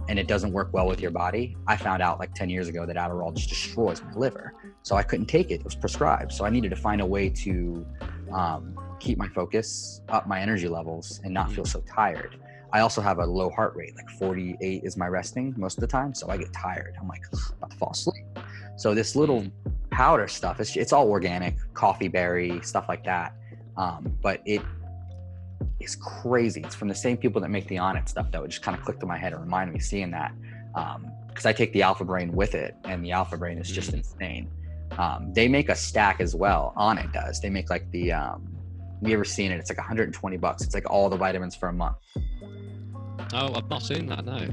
and it doesn't work well with your body. I found out like 10 years ago that Adderall just destroys my liver. So I couldn't take it. It was prescribed. So I needed to find a way to keep my focus, up my energy levels, and not feel so tired. I also have a low heart rate, like 48 is my resting most of the time. So I get tired. I'm like about to fall asleep. So this little powder stuff, it's all organic, coffee berry, stuff like that. But it is crazy. It's from the same people that make the Onnit stuff that would just kind of click to my head and remind me seeing that. Because I take the Alpha Brain with it, and the Alpha Brain is just insane. They make a stack as well. Onnit does. They make like the, you ever seen it? It's like $120. It's like all the vitamins for a month. Oh, I've not seen that, no.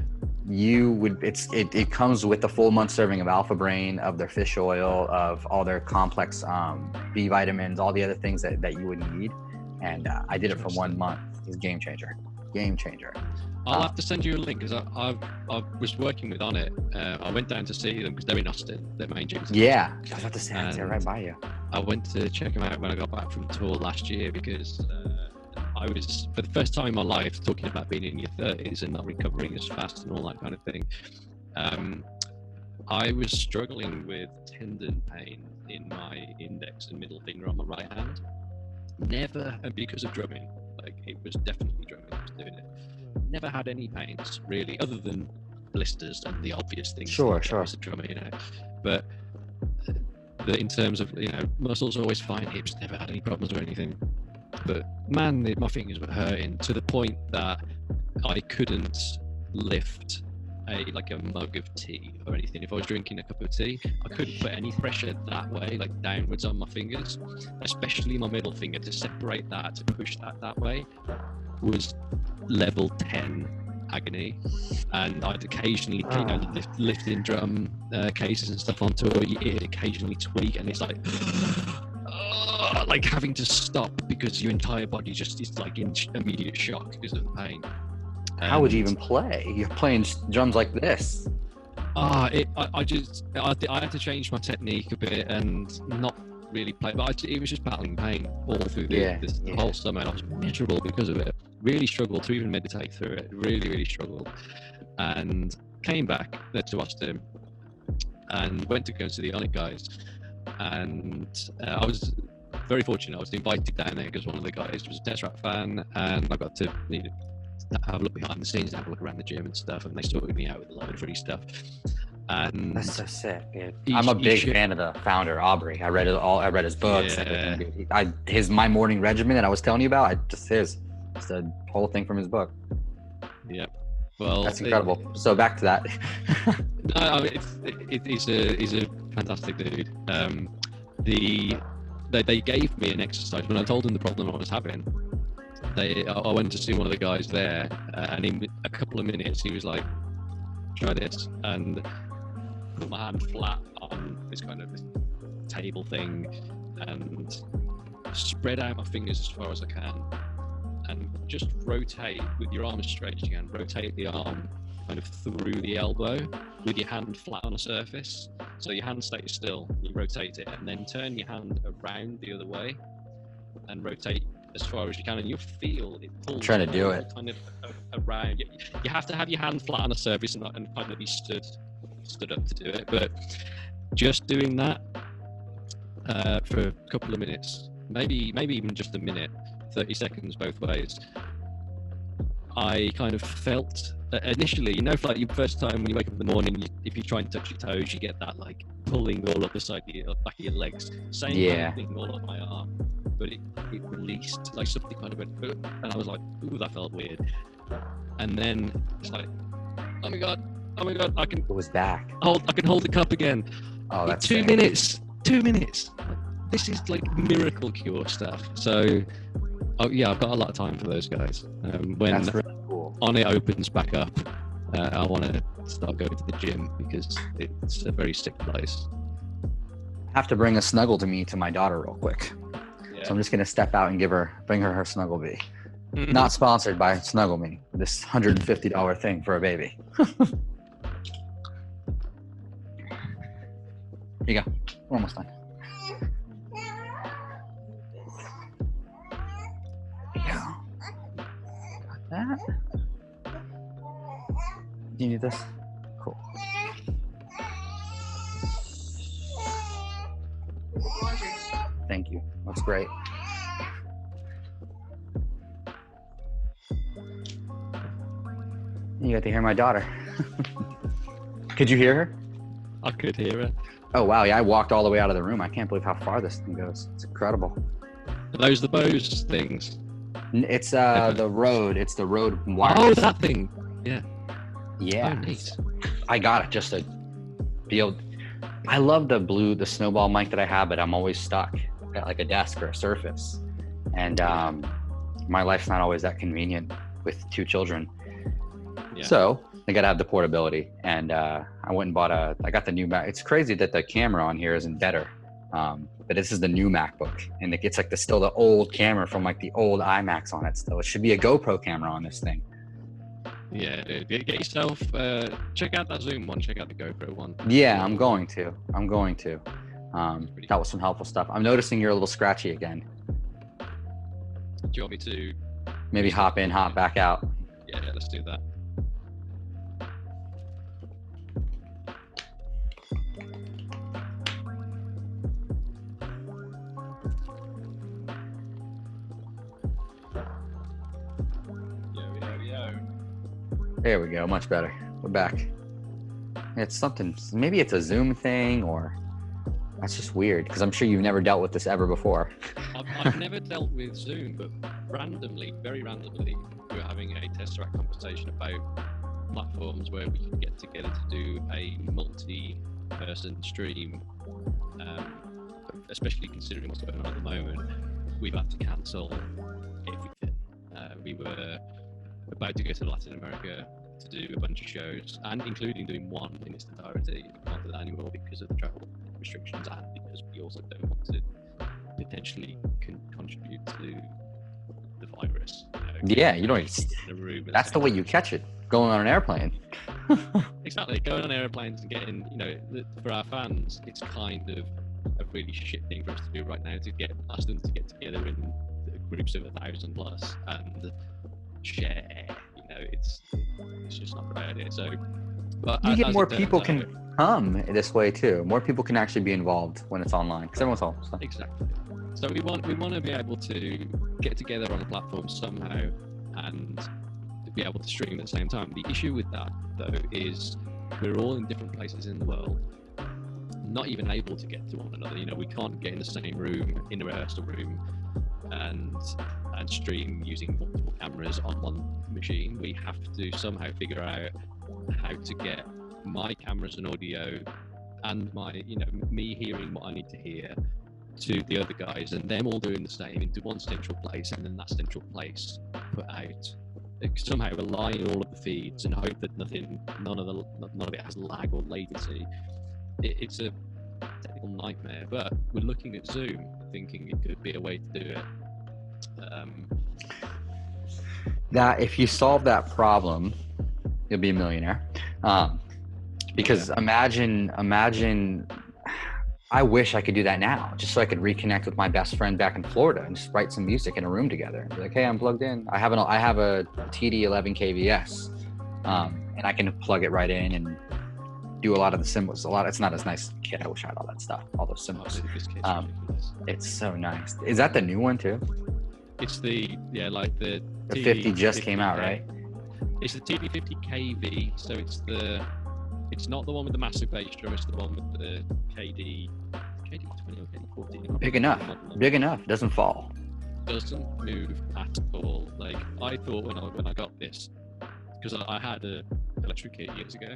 It comes with a full month serving of Alpha Brain, of their fish oil, of all their complex B vitamins, all the other things that you would need. And I did it for 1 month. It's a game changer. I'll have to send you a link, because I was working with Onnit. I went down to see them because they're in Austin, their main gym. Yeah, I was about to say, they're right by you. I went to check them out when I got back from tour last year, because I was, for the first time in my life, talking about being in your 30s and not recovering as fast and all that kind of thing. I was struggling with tendon pain in my index and middle finger on my right hand. Never because of drumming. Like, it was definitely drumming that was doing it. never had any pains really, other than blisters and the obvious things. Sure. As a drummer, but in terms of muscles always fine, hips never had any problems or anything. But man, my fingers were hurting to the point that I couldn't lift a mug of tea or anything. If I was drinking a cup of tea, I couldn't put any pressure that way, like downwards on my fingers, especially my middle finger. To separate that, to push that way, was level 10 agony. And I'd occasionally, lifting drum cases and stuff onto it, it'd occasionally tweak, and it's like like having to stop because your entire body just is like in immediate shock because of the pain. How would you even play? You're playing drums like this. I had to change my technique a bit and not really play, but it was just battling pain all through the whole summer, and I was miserable because of it. Really struggled to even meditate through it. Really struggled, and came back to Austin and went to go to the Onyx guys, and I was very fortunate. I was invited down there because one of the guys was a Tesseract fan, and I got to have a look behind the scenes, have a look around the gym and stuff, and they sorted me out with a load of free stuff. And that's so sick, dude. I'm a big fan of the founder, Aubrey. I read his books. My morning regimen that I was telling you about, it's the whole thing from his book. Yeah. Well, that's incredible. So back to that. No, he's a fantastic dude. They gave me an exercise when I told them the problem I was having. I went to see one of the guys there, and in a couple of minutes he was like, "Try this," and put my hand flat on this kind of table thing, and spread out my fingers as far as I can, and just rotate with your arm as straight as you can. Rotate the arm kind of through the elbow with your hand flat on a surface, so your hand stays still. You rotate it, and then turn your hand around the other way, and rotate as far as you can, and you'll feel it pulls. I'm trying to do it kind of around. You have to have your hand flat on a surface and kind of be stood up to do it. But just doing that for a couple of minutes, maybe even just a minute, 30 seconds both ways, I kind of felt initially, like your first time when you wake up in the morning, if you try and touch your toes, you get that like pulling all up the side of your back of your legs. Same kind of thing all up my arm, but it released, like something kind of went, and I was like, ooh, that felt weird. And then it's like, oh my god, I can. It was back. I can hold the cup again. Oh, that's 2 minutes. 2 minutes. This is like miracle cure stuff. So, I've got a lot of time for those guys. When that's really cool. On it opens back up, I want to start going to the gym because it's a very sick place. I have to bring a snuggle to me to my daughter real quick. Yeah. So I'm just gonna step out and bring her Snuggle Bee. Mm-hmm. Not sponsored by Snuggle Me, this $150 thing for a baby. Here you go. We're almost done. There you go. Got that. Do you need this? Cool. Thank you. That's great. You got to hear my daughter. Could you hear her? I could hear her. Oh, wow. Yeah, I walked all the way out of the room. I can't believe how far this thing goes. It's incredible. Are those the Bose things? It's the Rode. It's the Rode wireless. Oh, that thing. Yeah. Yeah. Oh, neat. I got it just to be able. I love the snowball mic that I have, but I'm always stuck at like a desk or a surface. And my life's not always that convenient with 2 children. Yeah. So I got to have the portability, and I went and I got the new Mac. It's crazy that the camera on here isn't better, but this is the new MacBook, and it's like still the old camera from like the old iMacs on it still. It should be a GoPro camera on this thing. Yeah, dude. Get yourself, check out that Zoom one, check out the GoPro one. Yeah, I'm going to. That was some helpful stuff. I'm noticing you're a little scratchy again. Do you want me to? Maybe hop in, hop back out. Yeah, let's do that. There we go. Much better. We're back. It's something. Maybe it's a Zoom thing, or that's just weird because I'm sure you've never dealt with this ever before. I've never dealt with Zoom, but randomly, very randomly, we were having a Tesseract conversation about platforms where we could get together to do a multi-person stream. Especially considering what's going on at the moment, we've had to cancel everything. We were about to go to Latin America to do a bunch of shows, and including doing one in its entirety. We can't do that anymore because of the travel restrictions, and because we also don't want to potentially contribute to the virus. Yeah, you don't. In a room that's the way you catch it. Going on an airplane. Exactly, going on airplanes and getting, for our fans, it's kind of a really shit thing for us to do right now, to ask them to get together in groups of 1,000 plus and share. It's just not a great idea. So, but you get more people can come this way too. More people can actually be involved when it's online because everyone's home. So. Exactly. So we want to be able to get together on a platform somehow and be able to stream at the same time. The issue with that though is we're all in different places in the world, not even able to get to one another. We can't get in the same room, in the rehearsal room, and stream using multiple cameras on one machine. We have to somehow figure out how to get my cameras and audio and my, me hearing what I need to hear to the other guys, and them all doing the same into one central place, and then that central place put out, somehow align all of the feeds and hope that none of it has lag or latency. It's a technical nightmare, but we're looking at Zoom, thinking it could be a way to do it. That if you solve that problem, you'll be a millionaire. Because imagine, I wish I could do that now, just so I could reconnect with my best friend back in Florida and just write some music in a room together. Be like, hey, I'm plugged in. I have a TD11 KVS, and I can plug it right in and do a lot of the cymbals. It's not as nice kit. I wish I had all that stuff, all those cymbals. It's so nice. Is that the new one too? It's the 50 just came out, right? It's the TD50 KV, so it's not the one with the massive bass drum. It's the one with the KD20 or KD14. Big enough. Doesn't fall. Doesn't move at all. Like I thought when I got this, because I had an electric kit years ago.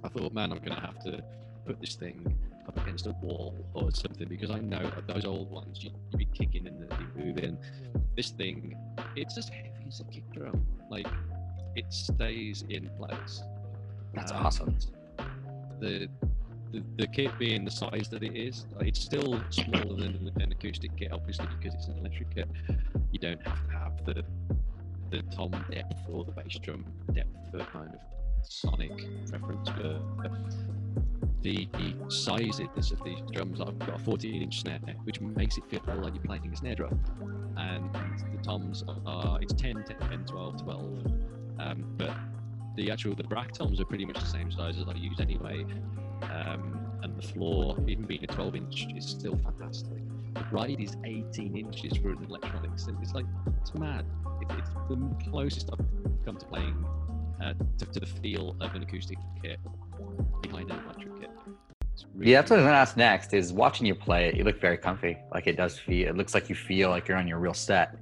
I thought, man, I'm going to have to put this thing up against a wall or something, because I know that those old ones, you'd be kicking and then you move in. This thing, it's as heavy as a kick drum. Like, it stays in place. That's awesome. The kit being the size that it is, it's still smaller than an acoustic kit, obviously, because it's an electric kit. You don't have to have the tom depth or the bass drum depth for kind of sonic preference, but the sizes of these drums, I've got a 14-inch snare, which makes it feel like you're playing a snare drum, and the toms are, it's 10, 10, 12, 12, but the brack toms are pretty much the same size as I use anyway, and the floor, even being a 12-inch, is still fantastic. The ride is 18 inches for an electronic synth. It's mad. It's the closest I've come to playing to the feel of an acoustic kit behind an electric kit. Really that's what I was gonna ask next. Is watching you play it, you look very comfy. Like it does feel. It looks like you feel like you're on your real set,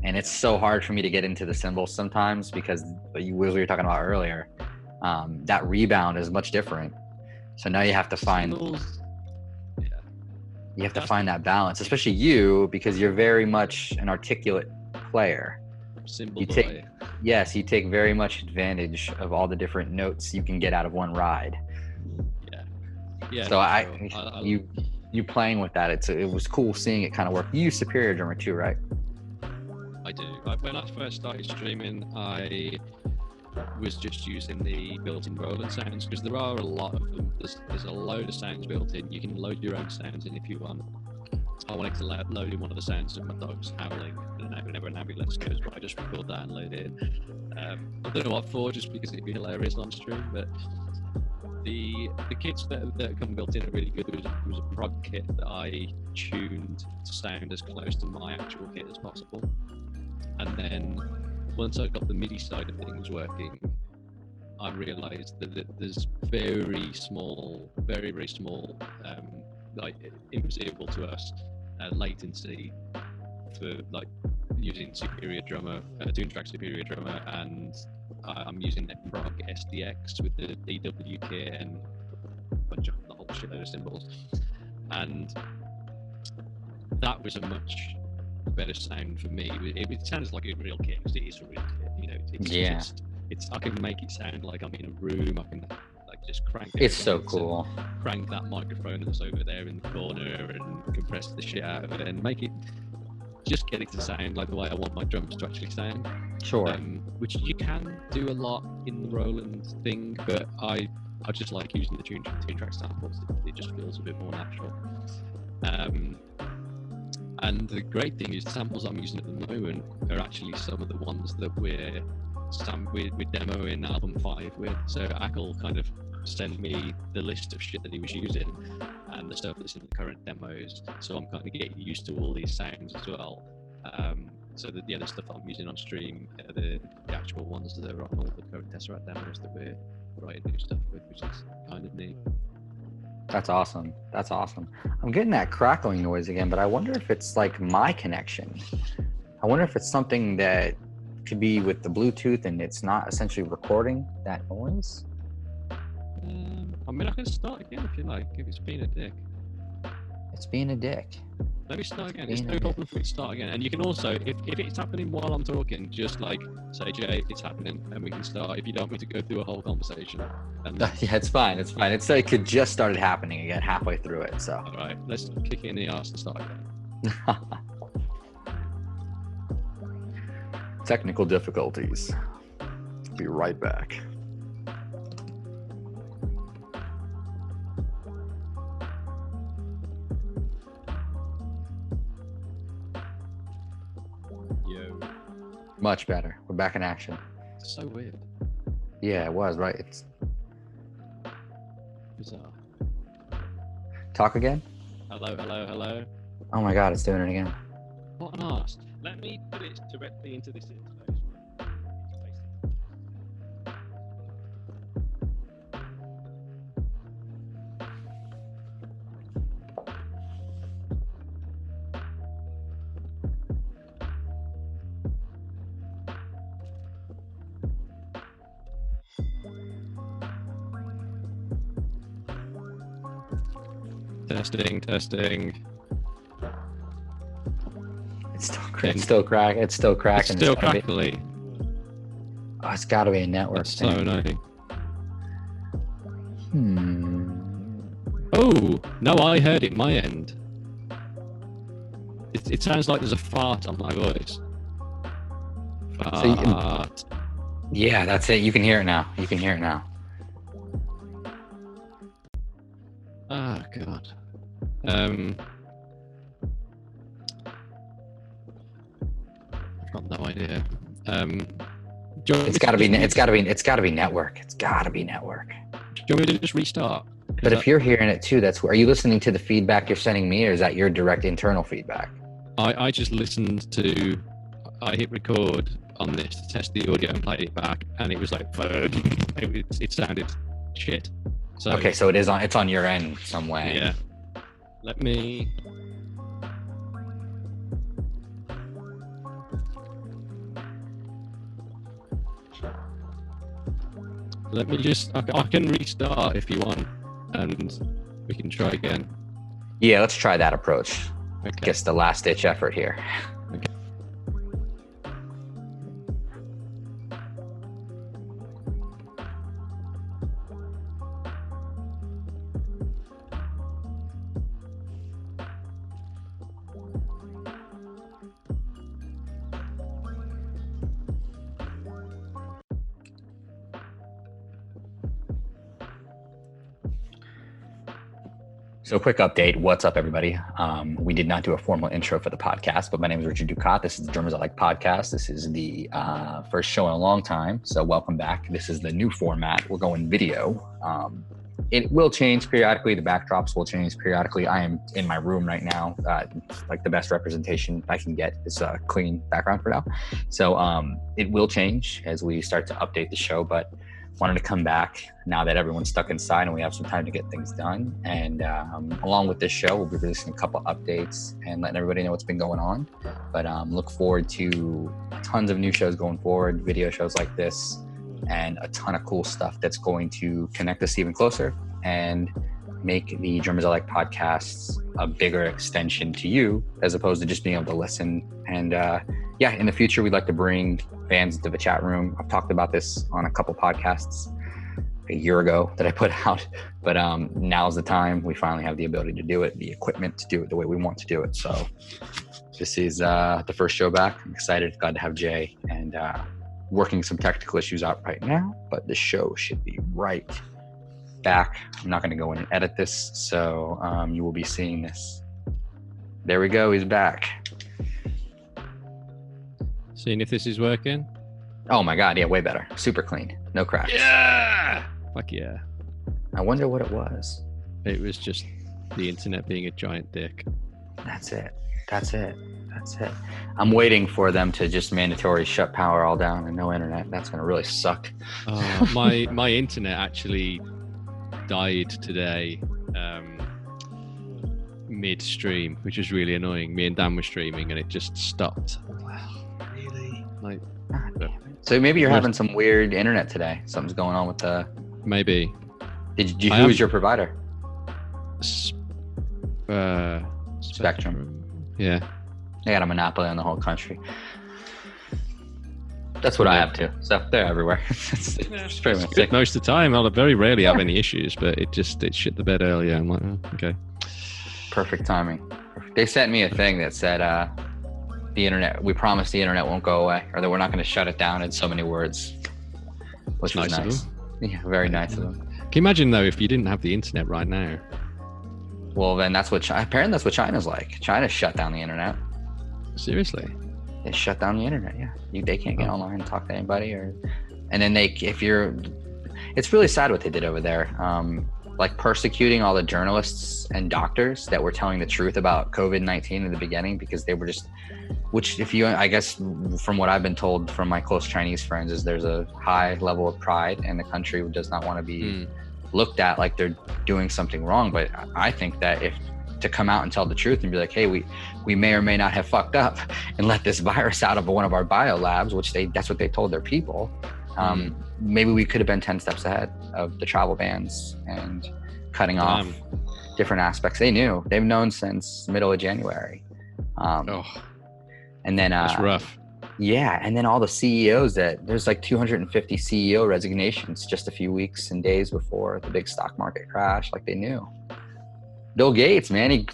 and it's so hard for me to get into the cymbals sometimes because what you were talking about earlier. That rebound is much different. So now you have to find. You have to find that balance, especially you, because you're very much an articulate player. You take very much advantage of all the different notes you can get out of one ride. Yeah. So you playing with that, it was cool seeing it kind of work. You use Superior Drummer too, right? I do. When I first started streaming, I was just using the built-in Roland sounds, because there are a lot of them. There's a load of sounds built in. You can load your own sounds in if you want. I wanted to load in one of the sounds of my dog's howling, and whenever an ambulance goes by, I just record that and load it in. I don't know what for, just because it'd be hilarious on stream, but the kits that come built in are really good. There was a prog kit that I tuned to sound as close to my actual kit as possible, and then once I got the MIDI side of things working, I realized that there's very very small, like invisible to us, latency for like using Superior Drummer, Toontrack Superior Drummer, and I'm using the Prog SDX with the DW kit and a bunch of the whole shitload of symbols, and that was a much better sound for me. It sounds like a real kit, because it is a real kit. You know, it's I can make it sound like I'm in a room. I can like just crank it. It's so cool. Crank that microphone that's over there in the corner and compress the shit out of it and make it, just get it to sound like the way I want my drums to actually sound. Sure. Which you can do a lot in the Roland thing, but I just like using the Toontrack samples. It just feels a bit more natural. And the great thing is, the samples I'm using at the moment are actually some of the ones that we're demoing album 5 with. So Ackle kind of sent me the list of shit that he was using and the stuff that's in the current demos. So I'm kind of getting used to all these sounds as well. So that the other stuff I'm using on stream are the actual ones that are on all the current Tesseract demos that we're writing new stuff with, which is kind of neat. That's awesome. That's awesome. I'm getting that crackling noise again, but I wonder if it's like my connection. I wonder if it's something that could be with the Bluetooth and it's not essentially recording that noise. I mean, I can start again if you like, if it's being a dick. It's being a dick. Let me start again. It's no problem for me to start again. And you can also, if it's happening while I'm talking, just like say, Jay, it's happening, and we can start if you don't want me to go through a whole conversation. Yeah, it's fine. It's fine. It's like it could just started happening again halfway through it. So. All right, let's kick it in the arse and start again. Technical difficulties. Be right back. Much better. We're back in action. It's so weird. Yeah, it was, right? It's bizarre. Talk again? Hello, hello, hello. Oh my god, it's doing it again. What an arse. Let me put it directly into this interface. Testing. It's still cracking. It's still crackly. Oh, it's got to be a network thing. So annoying. Oh, no, I heard it my end. It sounds like there's a fart on my voice. Fart. Yeah, that's it. You can hear it now. Ah, God. I've got no idea. It's got to be network. It's got to be network. Do you want me to just restart? But if you're hearing it too, are you listening to the feedback you're sending me, or is that your direct internal feedback? I just listened to. I hit record on this to test the audio and played it back, and it was like it sounded shit. So, okay, so it's on your end some way. Yeah. Let me just I can restart if you want, and we can try again. Yeah, let's try that approach. Okay. Guess the last ditch effort here. Okay. So quick update. What's up, everybody? We did not do a formal intro for the podcast, but my name is Richard Ducat. This is the Drummers I Like podcast. This is the first show in a long time. So welcome back. This is the new format. We're going video. It will change periodically. The backdrops will change periodically. I am in my room right now. Like the best representation I can get is a clean background for now. So it will change as we start to update the show, but wanted to come back now that everyone's stuck inside and we have some time to get things done. And along with this show, we'll be releasing a couple updates and letting everybody know what's been going on. But look forward to tons of new shows going forward, video shows like this, and a ton of cool stuff that's going to connect us even closer and make the Drummers I Like podcasts a bigger extension to you, as opposed to just being able to listen. And in the future, we'd like to bring fans into the chat room. I've talked about this on a couple podcasts a year ago that I put out, but now's the time. We finally have the ability to do it, the equipment to do it the way we want to do it. So this is the first show back. I'm excited, glad to have Jay, and working some technical issues out right now, but the show should be right back. I'm not going to go in and edit this, so you will be seeing this. There we go, he's back. Seeing if this is working. Oh my god, yeah, way better. Super clean, no cracks. Yeah, fuck yeah. I wonder what it was. It was just the internet being a giant dick. That's it. I'm waiting for them to just mandatory shut power all down and no internet. That's going to really suck. My internet actually died today midstream, which was really annoying. Me and Dan were streaming and it just stopped. Wow, really? Like, so maybe you're having some weird internet today. Something's going on with the... Maybe. Who was your provider? Spectrum. Yeah. They got a monopoly on the whole country. That's what I have too. So they're everywhere. it's pretty much it. Most of the time, I'll very rarely have any issues, but it shit the bed earlier. I'm like, oh, okay. Perfect timing. They sent me a thing that said, the internet, we promise the internet won't go away, or that we're not going to shut it down in so many words, which was nice. Yeah, very nice of them. Can you imagine though, if you didn't have the internet right now? Well, then apparently that's what China's like. China shut down the internet. Seriously? They shut down the internet. Yeah, they can't get online and talk to anybody, and then it's really sad what they did over there. Like persecuting all the journalists and doctors that were telling the truth about COVID-19 in the beginning, because they were I guess from what I've been told from my close Chinese friends, is there's a high level of pride, and the country does not want to be looked at like they're doing something wrong. But I think that to come out and tell the truth and be like, hey, we may or may not have fucked up and let this virus out of one of our bio labs, which that's what they told their people. Maybe we could have been 10 steps ahead of the travel bans and cutting off different aspects. They've known since middle of January. And then that's rough. Yeah, and then all the CEOs there's like 250 CEO resignations just a few weeks and days before the big stock market crash. Like they knew. Bill Gates, man, he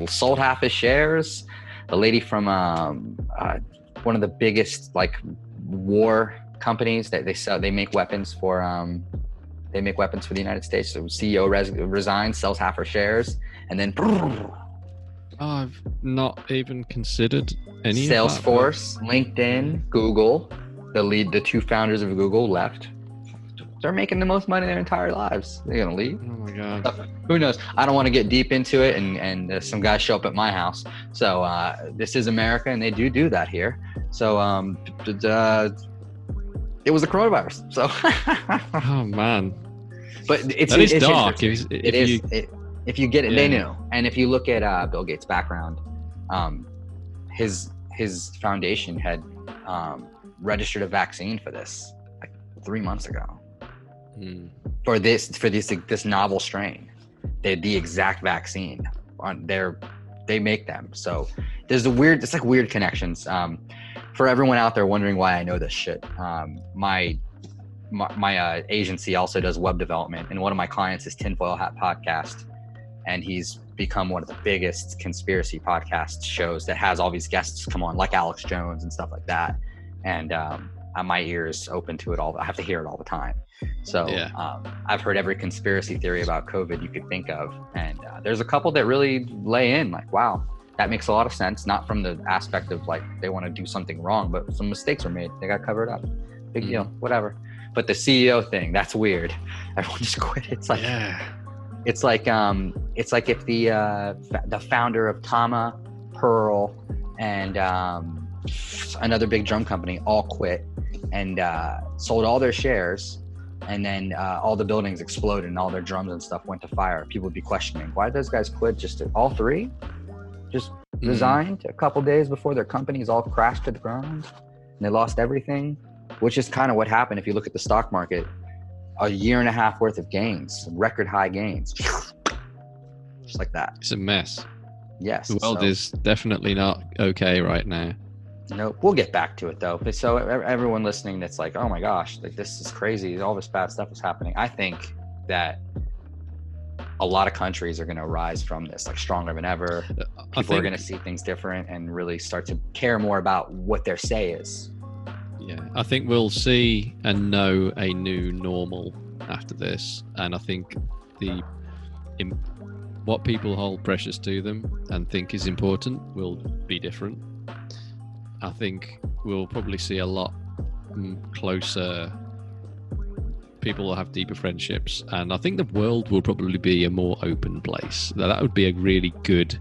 sold half his shares. The lady from one of the biggest like war companies that they make weapons for the United States. So CEO resigns, sells half her shares, and then I've not even considered any Salesforce, LinkedIn, Google, the two founders of Google left. They're making the most money in their entire lives. They're gonna leave. Oh my god. So, who knows? I don't want to get deep into it, and some guys show up at my house. So this is America, and they do that here. So it was the coronavirus. So oh man. But it's dark. If you get it, they knew. And if you look at Bill Gates' background, his foundation had registered a vaccine for this like 3 months ago. For this novel strain. The exact vaccine they make them. So there's it's like weird connections. For everyone out there wondering why I know this shit, my agency also does web development, and one of my clients is Tinfoil Hat Podcast, and he's become one of the biggest conspiracy podcast shows that has all these guests come on, like Alex Jones and stuff like that. And my ears open to it all. I have to hear it all the time. So I've heard every conspiracy theory about COVID you could think of, and there's a couple that really lay in like, wow, that makes a lot of sense. Not from the aspect of like they want to do something wrong, but some mistakes were made. They got covered up. Big deal, whatever. But the CEO thing, that's weird. Everyone just quit. It's like, it's like if the founder of Tama, Pearl, and another big drum company all quit and sold all their shares and then all the buildings exploded and all their drums and stuff went to fire, people would be questioning, why did those guys quit? All three just resigned a couple days before their companies all crashed to the ground and they lost everything, which is kind of what happened. If you look at the stock market, a year and a half worth of gains, record high gains, just like that. It's a mess. Yes. The world is definitely not okay right now. Nope. We'll get back to it though. So everyone listening that's like, oh my gosh, like this is crazy, all this bad stuff is happening. I think that a lot of countries are going to rise from this like stronger than ever. People are going to see things different and really start to care more about what their say is. Yeah, I think we'll see and know a new normal after this. And I think what people hold precious to them and think is important will be different. I think we'll probably see a lot closer. People will have deeper friendships, and I think the world will probably be a more open place. That would be a really good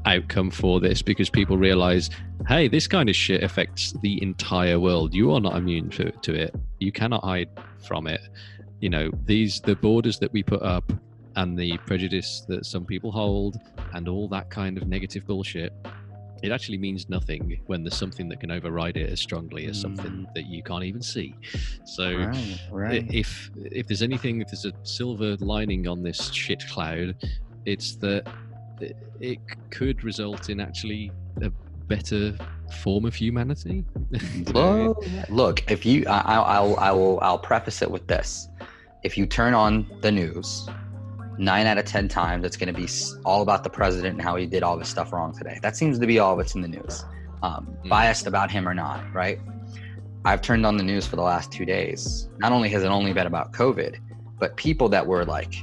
outcome for this, because people realize, hey, this kind of shit affects the entire world. You are not immune to it. You cannot hide from it. You know, the borders that we put up and the prejudice that some people hold and all that kind of negative bullshit, it actually means nothing when there's something that can override it as strongly as something that you can't even see. So right. If there's a silver lining on this shit cloud, it's that it could result in actually a better form of humanity. Well, look, if you, I'll preface it with this: if you turn on the news, 9 out of 10 times it's going to be all about the president and how he did all this stuff wrong today. That seems to be all that's in the news. Biased about him or not, right? I've turned on the news for the last 2 days. Not only has it only been about COVID, but people that were like,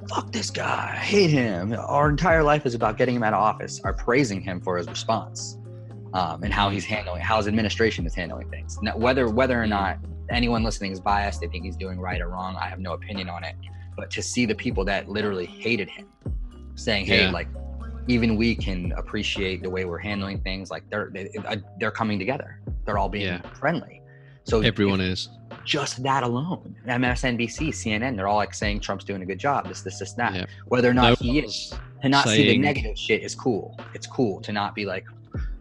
fuck this guy, I hate him, our entire life is about getting him out of office, are praising him for his response, and how he's handling, how his administration is handling things. Now, whether or not anyone listening is biased, they think he's doing right or wrong, I have no opinion on it. But to see the people that literally hated him saying, hey, like, even we can appreciate the way we're handling things, like they're coming together. They're all being friendly. So everyone is. Just that alone. MSNBC, CNN, they're all like saying Trump's doing a good job, this, that. Yeah. Whether or not he is. To not see the negative shit is cool. It's cool to not be like,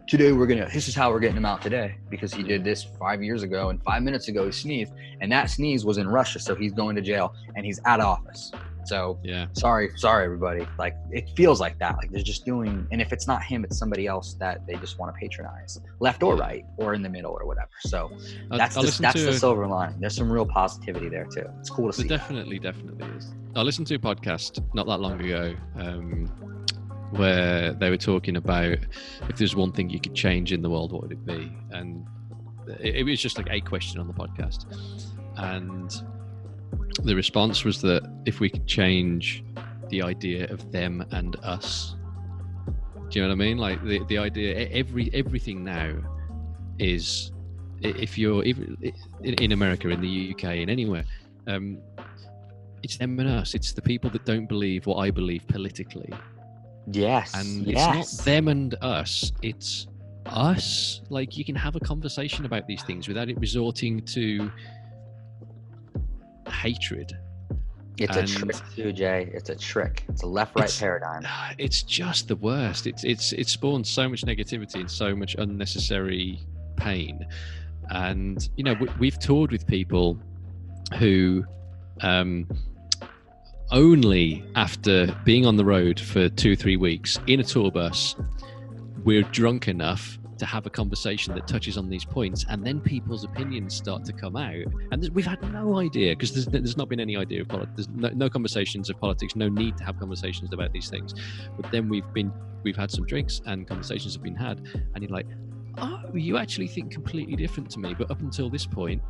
today this is how we're getting him out today, because he did this 5 years ago, and 5 minutes ago he sneezed, and that sneeze was in Russia, so he's going to jail and he's out of office. So sorry everybody. Like, it feels like that. Like they're just doing, and if it's not him, it's somebody else that they just want to patronize, left or right or in the middle or whatever. So that's the silver lining. There's some real positivity there too. It's cool to see. Definitely is. I listened to a podcast not that long ago, where they were talking about if there's one thing you could change in the world, what would it be? And it was just like a question on the podcast, and the response was that if we could change the idea of them and us, do you know what I mean? Like the idea, everything now is, if you're in America, in the UK, in anywhere, it's them and us. It's the people that don't believe what I believe politically. Yes. And it's not them and us, it's us. Like, you can have a conversation about these things without it resorting to hatred. It's a trick too, Jay. It's a trick. It's a left-right paradigm. It's just the worst. It spawns so much negativity and so much unnecessary pain. And, you know, we've toured with people who only after being on the road for 2-3 weeks in a tour bus, we're drunk enough to have a conversation that touches on these points, and then people's opinions start to come out, and we've had no idea, because there's not been any idea of politics. There's no conversations of politics, no need to have conversations about these things. But then we've had some drinks and conversations have been had, and you're like, oh, you actually think completely different to me, but up until this point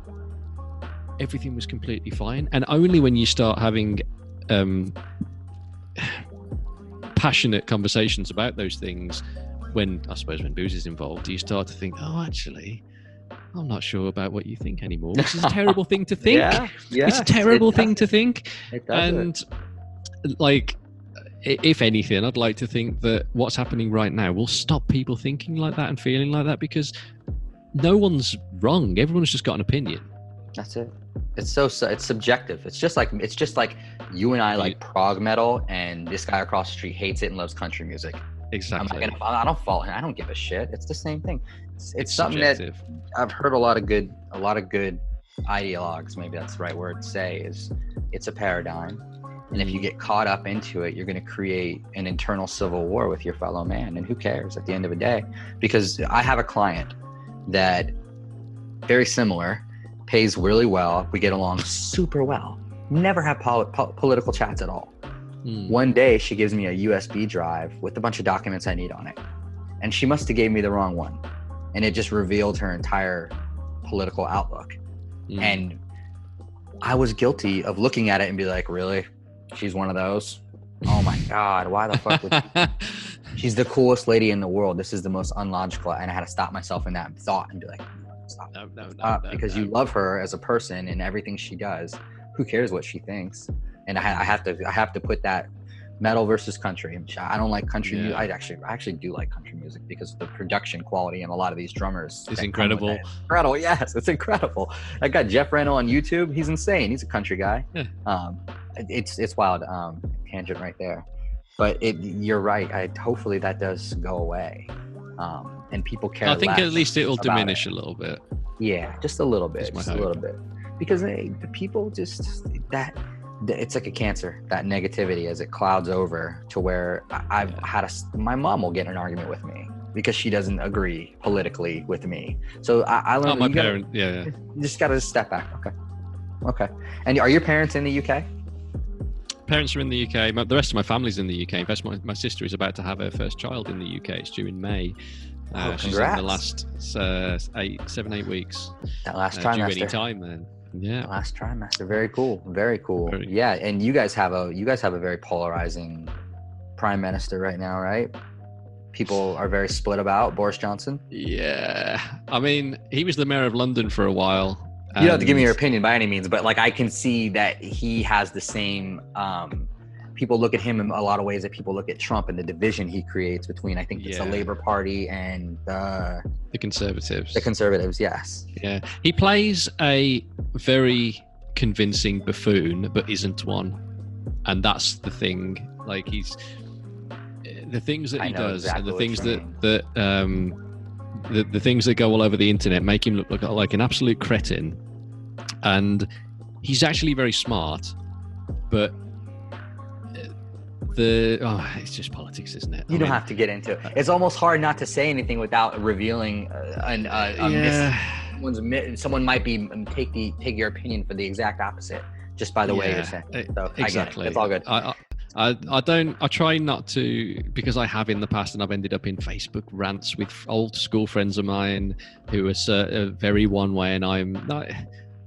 everything was completely fine. And only when you start having passionate conversations about those things, when booze is involved, do you start to think, oh, actually, I'm not sure about what you think anymore, which is a terrible thing to think. It's a terrible thing to think. And like, if anything, I'd like to think that what's happening right now will stop people thinking like that and feeling like that, because no one's wrong. Everyone's just got an opinion. That's it. It's it's subjective. It's just like you and I like prog metal, and this guy across the street hates it and loves country music. Exactly. I don't fault him. I don't give a shit. It's the same thing. It's something subjective. That I've heard a lot of good ideologues, maybe that's the right word to say, is it's a paradigm. And if you get caught up into it, you're going to create an internal civil war with your fellow man. And who cares at the end of the day? Because I have a client that very similar, pays really well. We get along super well. Never have political chats at all. One day she gives me a USB drive with a bunch of documents I need on it. And she must have gave me the wrong one. And it just revealed her entire political outlook. And I was guilty of looking at it and be like, really? She's one of those? Oh my God, why the fuck would she? She's the coolest lady in the world. This is the most unlogical. And I had to stop myself in that thought and be like, stop. No, because you love her as a person and everything she does. Who cares what she thinks? And I have to put that metal versus country. I don't like country music. I actually do like country music because the production quality and a lot of these drummers is incredible. Incredible, yes, it's incredible. I got Jeff Reno on YouTube. He's insane. He's a country guy. Yeah. It's wild. Tangent right there. But you're right. Hopefully that does go away. And people care. I think at least it will diminish a little bit. Yeah, just a little bit. Just a little bit. Because the people just it's like a cancer, that negativity as it clouds over to where my mom will get in an argument with me because she doesn't agree politically with me. So I learned my parents. You just got to step back. Okay. And are your parents in the UK? Parents are in the UK. The rest of my family's in the UK. In fact, my sister is about to have her first child in the UK. It's due in May. She's in the last 7-8 weeks. That last trimester. Due any time then. Yeah. The last trimester. Very cool. Yeah, and you guys have a very polarizing prime minister right now, right? People are very split about Boris Johnson. Yeah. I mean, he was the mayor of London for a while. You don't have to give me your opinion by any means, but like I can see that he has the same people look at him in a lot of ways that people look at Trump and the division he creates between, I think it's the Labour Party and the Conservatives. The Conservatives, yes. Yeah. He plays a very convincing buffoon, but isn't one. And that's the thing. Like the things that he does exactly, and the things that the things that go all over the internet make him look like an absolute cretin. And he's actually very smart, but it's just politics, isn't it? You don't have to get into it. It's almost hard not to say anything without revealing someone might be take your opinion for the exact opposite just by the way you're saying. So exactly. It's all good. I try not to, because I have in the past, and I've ended up in Facebook rants with old school friends of mine who are very one way, and I'm not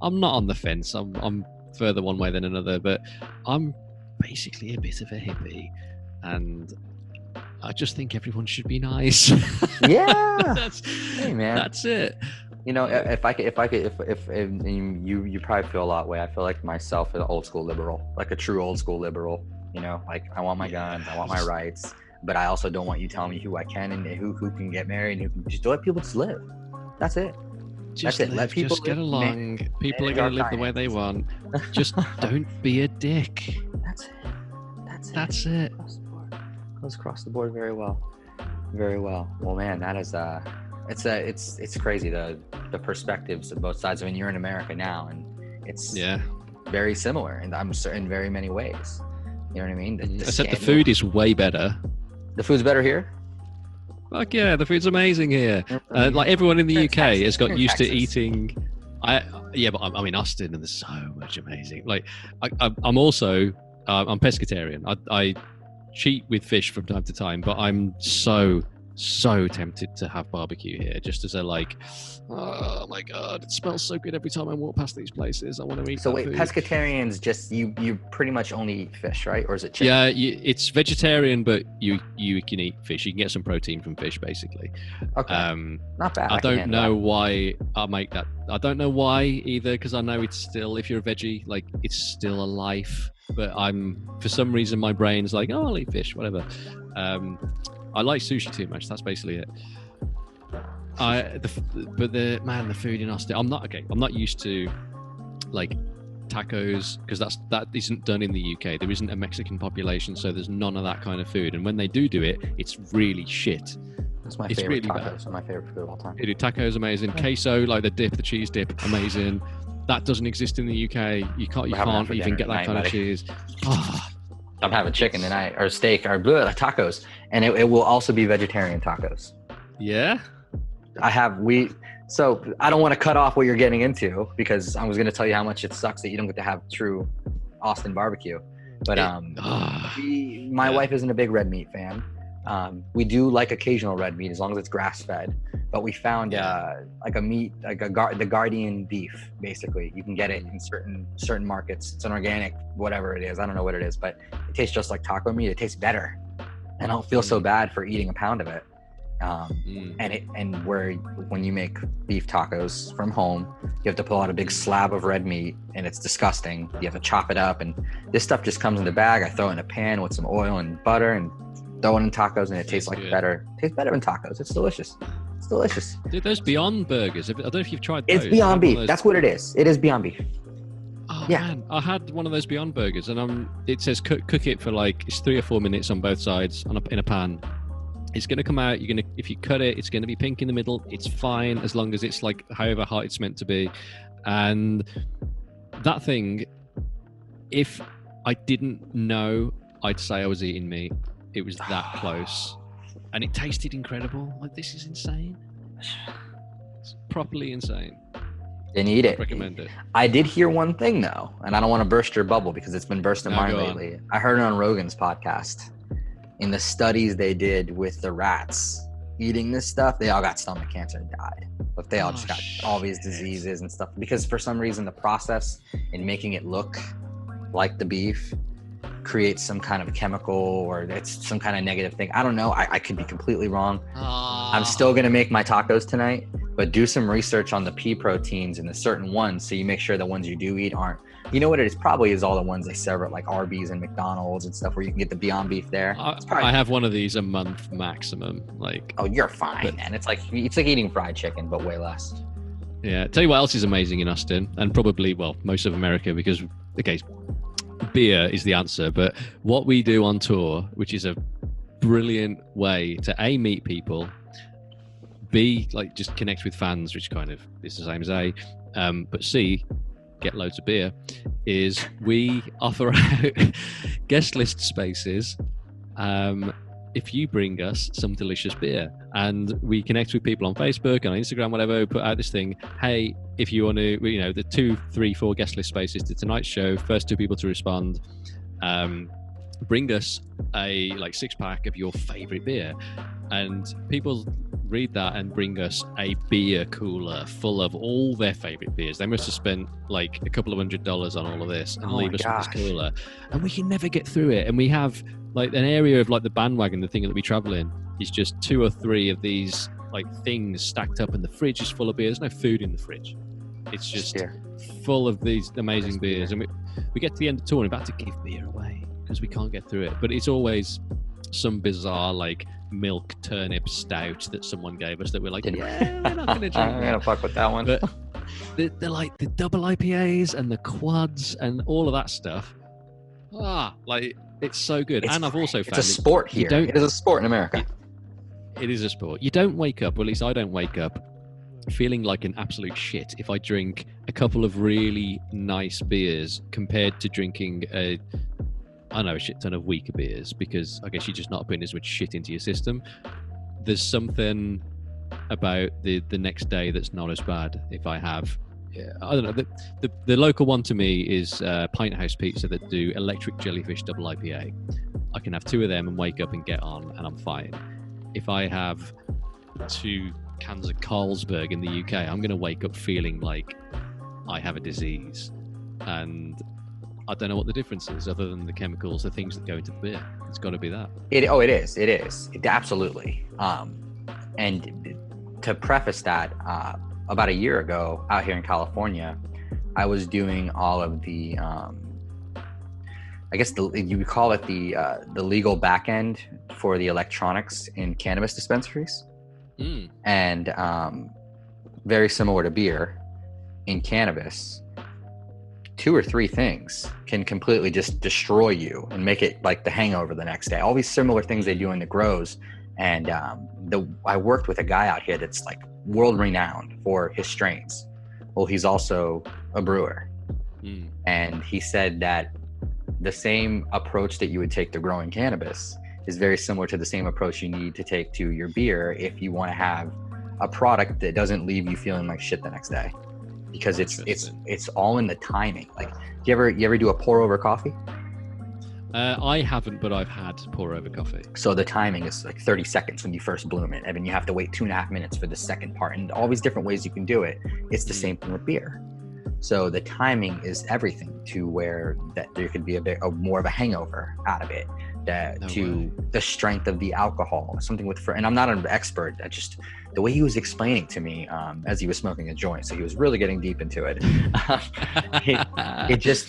on the fence. I'm further one way than another, but I'm basically a bit of a hippie, and I just think everyone should be nice. Yeah. Hey man, that's it. You know, if you probably feel a lot way. I feel like myself an old school liberal, like a true old school liberal. You know, like I want my guns, I want my rights, but I also don't want you telling me who I can and who can get married and who can just let people just live. That's it. Let people just get along. People are going to live the way they want. Just don't be a dick. That's it. Goes across the board very well. Well, man, that is it's crazy the perspectives of both sides. I mean, you're in America now, and it's very similar, and I'm certain in very many ways. You know what I mean? Except the food is way better. The food's better here? Fuck yeah, the food's amazing here. Like everyone in the UK has got used to eating. But I'm in Austin, and there's so much amazing. Like I'm also I'm pescatarian. I cheat with fish from time to time, but I'm so tempted to have barbecue here, just as a like, oh my god, it smells so good every time I walk past these places. I want to eat. So wait, food. Pescatarians just you pretty much only eat fish, right? Or is it chicken? Yeah, it's vegetarian, but you can eat fish. You can get some protein from fish, basically. Okay. Not bad. I don't know why I make that. I don't know why either, because I know it's still, if you're a veggie, like it's still a life. But for some reason my brain's like, oh, I'll eat fish, whatever. I like sushi too much. That's basically it. The food in Austin. I'm not used to like tacos, because that isn't done in the UK. There isn't a Mexican population, so there's none of that kind of food. And when they do it, it's really shit. That's my It's favorite. really Tacos are my favorite food of all time. They do tacos, amazing. Queso, like the dip, the cheese dip, amazing. That doesn't exist in the UK. You can't even get that kind of cheese. Oh. I'm having chicken tonight, or steak, or tacos, and it will also be vegetarian tacos. Yeah. So I don't want to cut off what you're getting into, because I was going to tell you how much it sucks that you don't get to have true Austin barbecue. But my wife isn't a big red meat fan. We do like occasional red meat as long as it's grass fed. But we found like a meat, like the Guardian beef. Basically, you can get it in certain markets. It's an organic, whatever it is. I don't know what it is, but it tastes just like taco meat. It tastes better, and I don't feel so bad for eating a pound of it. And when you make beef tacos from home, you have to pull out a big slab of red meat, and it's disgusting. You have to chop it up, and this stuff just comes in the bag. I throw it in a pan with some oil and butter and throw it in tacos, and it tastes like better. It tastes better than tacos. It's delicious. It's delicious. Dude, those Beyond Burgers, I don't know if you've tried those. It's Beyond Beef. That's what it is. It is Beyond Beef. Oh man, I had one of those Beyond Burgers, and it says cook it for like it's 3 or 4 minutes on both sides in a pan. It's going to come out. If you cut it, it's going to be pink in the middle. It's fine as long as it's like however hot it's meant to be. And that thing, if I didn't know, I'd say I was eating meat. It was that close, and it tasted incredible. Like, this is insane. It's properly insane. Then eat it. I recommend it. I did hear one thing though, and I don't want to burst your bubble because it's been bursting mine lately. I heard it on Rogan's podcast. In the studies they did with the rats eating this stuff, they all got stomach cancer and died. But they all just got all these diseases and stuff because for some reason the process in making it look like the beef creates some kind of chemical, or it's some kind of negative thing. I don't know. I could be completely wrong. I'm still going to make my tacos tonight, but do some research on the pea proteins and the certain ones so you make sure the ones you do eat aren't. You know what it is? Probably is all the ones they serve at like Arby's and McDonald's and stuff where you can get the Beyond Beef there. I have one of these a month maximum. Like, oh, you're fine, man. It's like eating fried chicken, but way less. Yeah. Tell you what else is amazing in Austin, and probably, well, most of America, because, okay, beer is the answer. But what we do on tour, which is a brilliant way to A, meet people, B, like just connect with fans, which kind of is the same as A, but C, get loads of beer, is we offer out guest list spaces if you bring us some delicious beer. And we connect with people on Facebook and on Instagram, whatever. We put out this thing, hey, if you want to, the 2, 3, 4 guest list spaces to tonight's show, first 2 people to respond, bring us a 6-pack of your favorite beer. And people read that and bring us a beer cooler full of all their favorite beers. They must have spent like a couple of $100 on all of this and leave us with this cooler. And we can never get through it. And we have like an area of like the bandwagon, the thing that we travel in, is just 2 or 3 of these like things stacked up, and the fridge is full of beer. There's no food in the fridge. It's just full of these amazing beers. And we get to the end of the tour and we're about to give beer away because we can't get through it. But it's always some bizarre like milk turnip stout that someone gave us that we're like, yeah, we're not going to drink. I'm going to fuck with that one. But they're like the double IPAs and the quads and all of that stuff. Like, it's so good. And I've also found it's a sport here. It is a sport in America. It is a sport. You don't wake up, or at least I don't wake up, feeling like an absolute shit if I drink a couple of really nice beers compared to drinking a shit ton of weaker beers, because I guess you're just not putting as much shit into your system. There's something about the next day that's not as bad if I have, I don't know, the local one to me is Pint House Pizza that do Electric Jellyfish Double IPA. I can have 2 of them and wake up and get on and I'm fine. If I have 2 cans of Carlsberg in the UK, I'm going to wake up feeling like I have a disease. And I don't know what the difference is other than the chemicals, the things that go into the beer. It's got to be that. It is. Absolutely. And to preface that, about a year ago out here in California, I was doing all of the, I guess you would call it the legal back end for the electronics in cannabis dispensaries. And very similar to beer in cannabis, 2 or 3 things can completely just destroy you and make it like the hangover the next day. All these similar things they do in the grows. And I worked with a guy out here that's like world renowned for his strains. Well, he's also a brewer. And he said that the same approach that you would take to growing cannabis is very similar to the same approach you need to take to your beer if you want to have a product that doesn't leave you feeling like shit the next day. Because it's all in the timing. Like, you ever do a pour over coffee? I haven't, but I've had pour over coffee. So the timing is like 30 seconds when you first bloom it, and then you have to wait 2.5 minutes for the second part, and all these different ways you can do it. It's the same thing with beer. So the timing is everything, to where that there could be more of a hangover out of it. The strength of the alcohol, something with, and I'm not an expert. I just, the way he was explaining to me as he was smoking a joint, so he was really getting deep into it.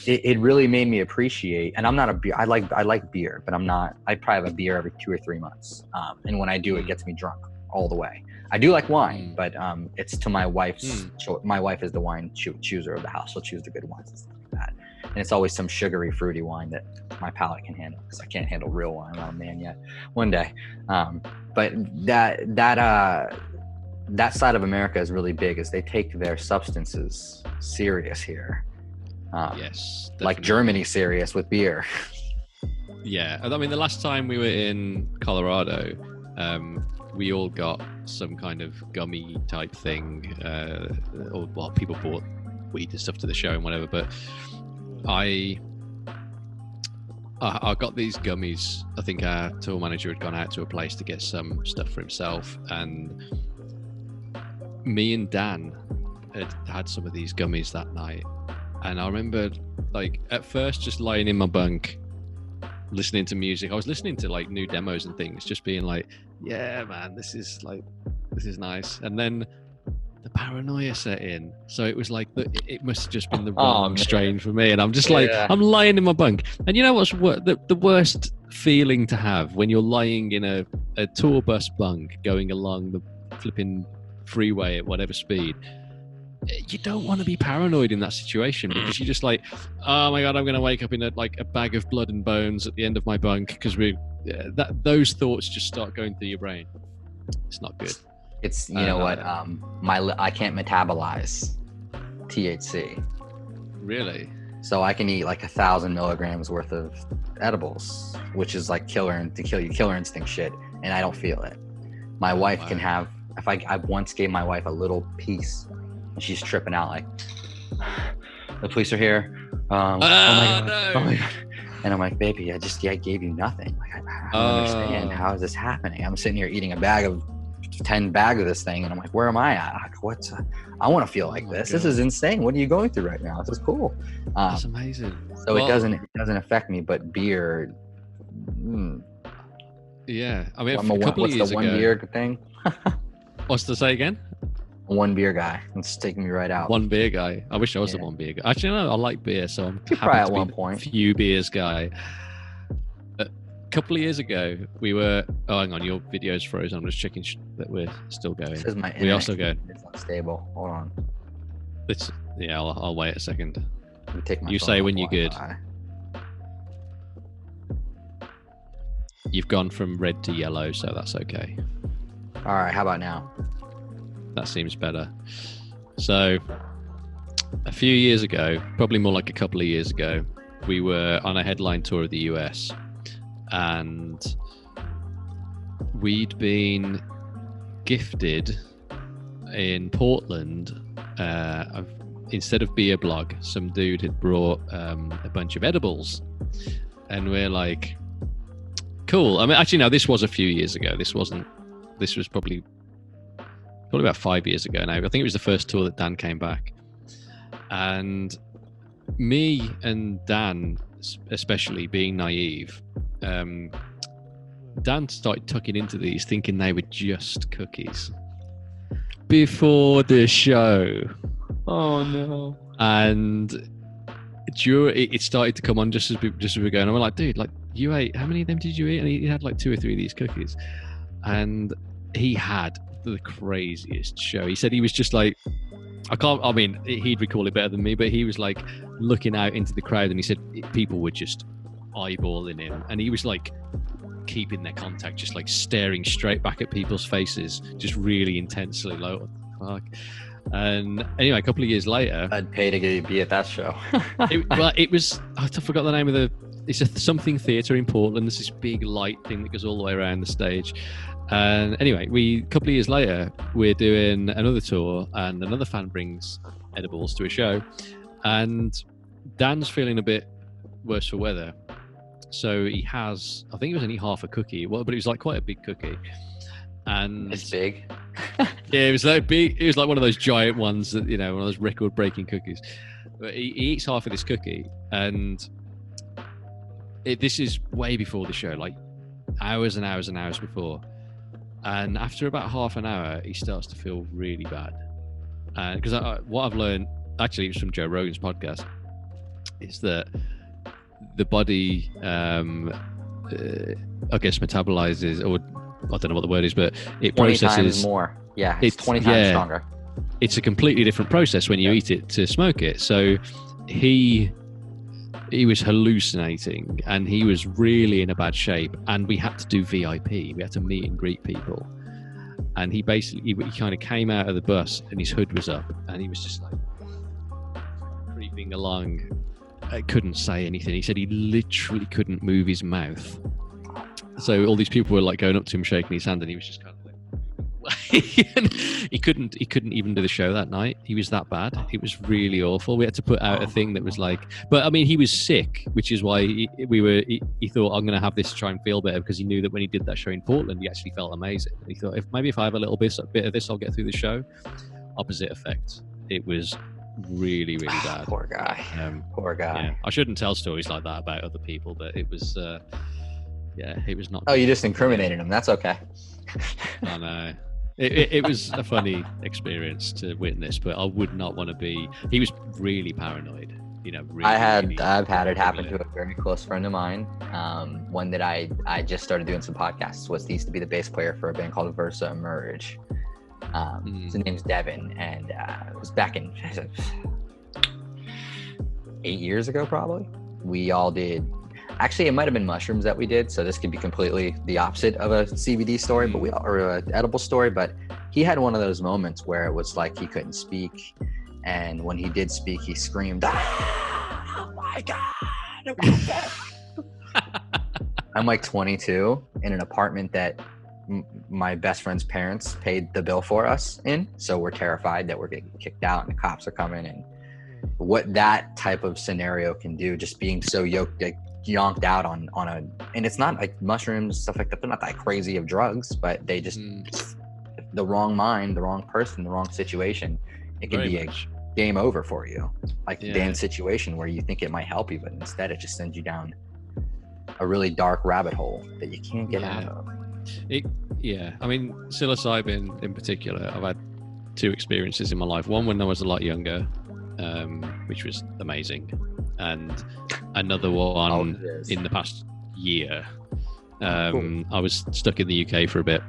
It really made me appreciate. And I'm not a beer. I like beer, but I'm not. I probably have a beer every 2 or 3 months. And when I do, it gets me drunk all the way. I do like wine, but it's to my wife's. My wife is the wine chooser of the house. She'll choose the good wines and stuff like that. And it's always some sugary, fruity wine that my palate can handle, because I can't handle real wine. I'm not a man yet. One day. But that side of America is really big, as they take their substances serious here. Yes. Definitely. Like Germany serious with beer. Yeah. I mean, the last time we were in Colorado, we all got some kind of gummy type thing, or people bought weed and stuff to the show and whatever, but I got these gummies. I think our tour manager had gone out to a place to get some stuff for himself, and me and Dan had some of these gummies that night. And I remember, like, at first just lying in my bunk listening to music. I was listening to like new demos and things, just being like, yeah man, this is nice. And then the paranoia set in, so it was like it must have just been the wrong strain for me. And I'm just like, I'm lying in my bunk, and you know what's the worst feeling to have when you're lying in a tour bus bunk going along the flipping freeway at whatever speed. You don't want to be paranoid in that situation, because you're just like, oh my god, I'm going to wake up in a bag of blood and bones at the end of my bunk, because those thoughts just start going through your brain. It's not good. It's, you know what, I can't metabolize THC. Really? So I can eat like 1,000 milligrams worth of edibles, which is like killer instinct shit, and I don't feel it. My wife can have, I once gave my wife a little piece, and she's tripping out like, the police are here. Oh my god. No. Oh my god. And I'm like, baby, I gave you nothing. Like, I don't understand. How is this happening? I'm sitting here eating a bag of 10 bags of this thing, and I'm like, where am I at? Like, I want to feel like this. God. This is insane. What are you going through right now? This is cool. That's amazing. So it doesn't affect me, but beer. Yeah, I mean, a couple of years ago. What's the one beer thing? What's to say again? One beer guy. It's taking me right out. One beer guy. I wish I was the one beer guy. Actually, no, I like beer, so I'm happy try to at be one point. Few beers guy. A couple of years ago, we were. Oh, hang on, your video's frozen. I'm just checking that we're still going. This is my we also go. It's unstable. Hold on. I'll wait a second. Take my you say when you're good. You've gone from red to yellow, so that's okay. All right, how about now? That seems better. So, a few years ago, probably more like a couple of years ago, we were on a headline tour of the US, and we'd been gifted in Portland, instead of Beer Blog, some dude had brought a bunch of edibles, and we're like, cool. I mean, actually, no, this was a few years ago. This was probably about 5 years ago now. I think it was the first tour that Dan came back. And me and Dan, especially being naive, Dan started tucking into these thinking they were just cookies before the show. Oh no. And it started to come on just as we were going. And we're like, dude, like, you ate, how many of them did you eat? And he had like 2 or 3 of these cookies. And he had the craziest show. He said he was just like, I mean, he'd recall it better than me, but he was like looking out into the crowd and he said people were just eyeballing him, and he was like keeping their contact, just like staring straight back at people's faces, just really intensely, like, what the fuck? And anyway, a couple of years later, I'd pay to be at that show. it was, I forgot the name of it's something theatre in Portland. There's this big light thing that goes all the way around the stage. And anyway, a couple of years later, we're doing another tour, and another fan brings edibles to a show, and Dan's feeling a bit worse for weather. So he has, I think it was only half a cookie, but it was like quite a big cookie. And it's big. Yeah, it was like big. It was like one of those giant ones that, one of those record-breaking cookies. But he eats half of this cookie, and this is way before the show, like hours and hours and hours before. And after about half an hour, he starts to feel really bad. Because what I've learned, actually, it was from Joe Rogan's podcast, is that the body, I guess, metabolizes, or I don't know what the word is, but it 20 processes times more. Yeah, it's 20 times stronger. It's a completely different process when you eat it to smoke it. So he was hallucinating, and he was really in a bad shape, and we had to do VIP. We had to meet and greet people, and he kind of came out of the bus and his hood was up, and he was just like creeping along. I couldn't say anything. He said he literally couldn't move his mouth. So all these people were like going up to him, shaking his hand, and he was just kind of like he couldn't even do the show that night. He was that bad. It was really awful. We had to put out a thing that was like, but I mean, he was sick, which is why he thought, I'm going to have this to try and feel better, because he knew that when he did that show in Portland, he actually felt amazing. And he thought, if I have a little bit of this, I'll get through the show. Opposite effect. It was really, really bad. Poor guy. Poor guy. Yeah. I shouldn't tell stories like that about other people, but it was, it was not. Oh, you just incriminated him. That's okay. I know. It was a funny experience to witness, but I would not want to be. He was really paranoid. Really, I've had it happen to a very close friend of mine. One that I just started doing some podcasts with. He used to be the bass player for a band called Versa Emerge. His name's Devin, and it was back in 8 years ago, probably. We all did. Actually, it might have been mushrooms that we did, so this could be completely the opposite of a CBD story, or an edible story. But he had one of those moments where it was like he couldn't speak, and when he did speak, he screamed, "Oh my God!" I'm like 22 in an apartment that my best friend's parents paid the bill for us in, so we're terrified that we're getting kicked out and the cops are coming, and what that type of scenario can do, just being so yonked out on a, and it's not like mushrooms, stuff like that, they're not that crazy of drugs, but they just the wrong mind, the wrong person, the wrong situation, it can be a game over for you, like Dan's situation where you think it might help you, but instead it just sends you down a really dark rabbit hole that you can't get out of. I mean, psilocybin in particular, I've had two experiences in my life. One when I was a lot younger, which was amazing, and another one in the past year. Cool. I was stuck in the UK for a bit,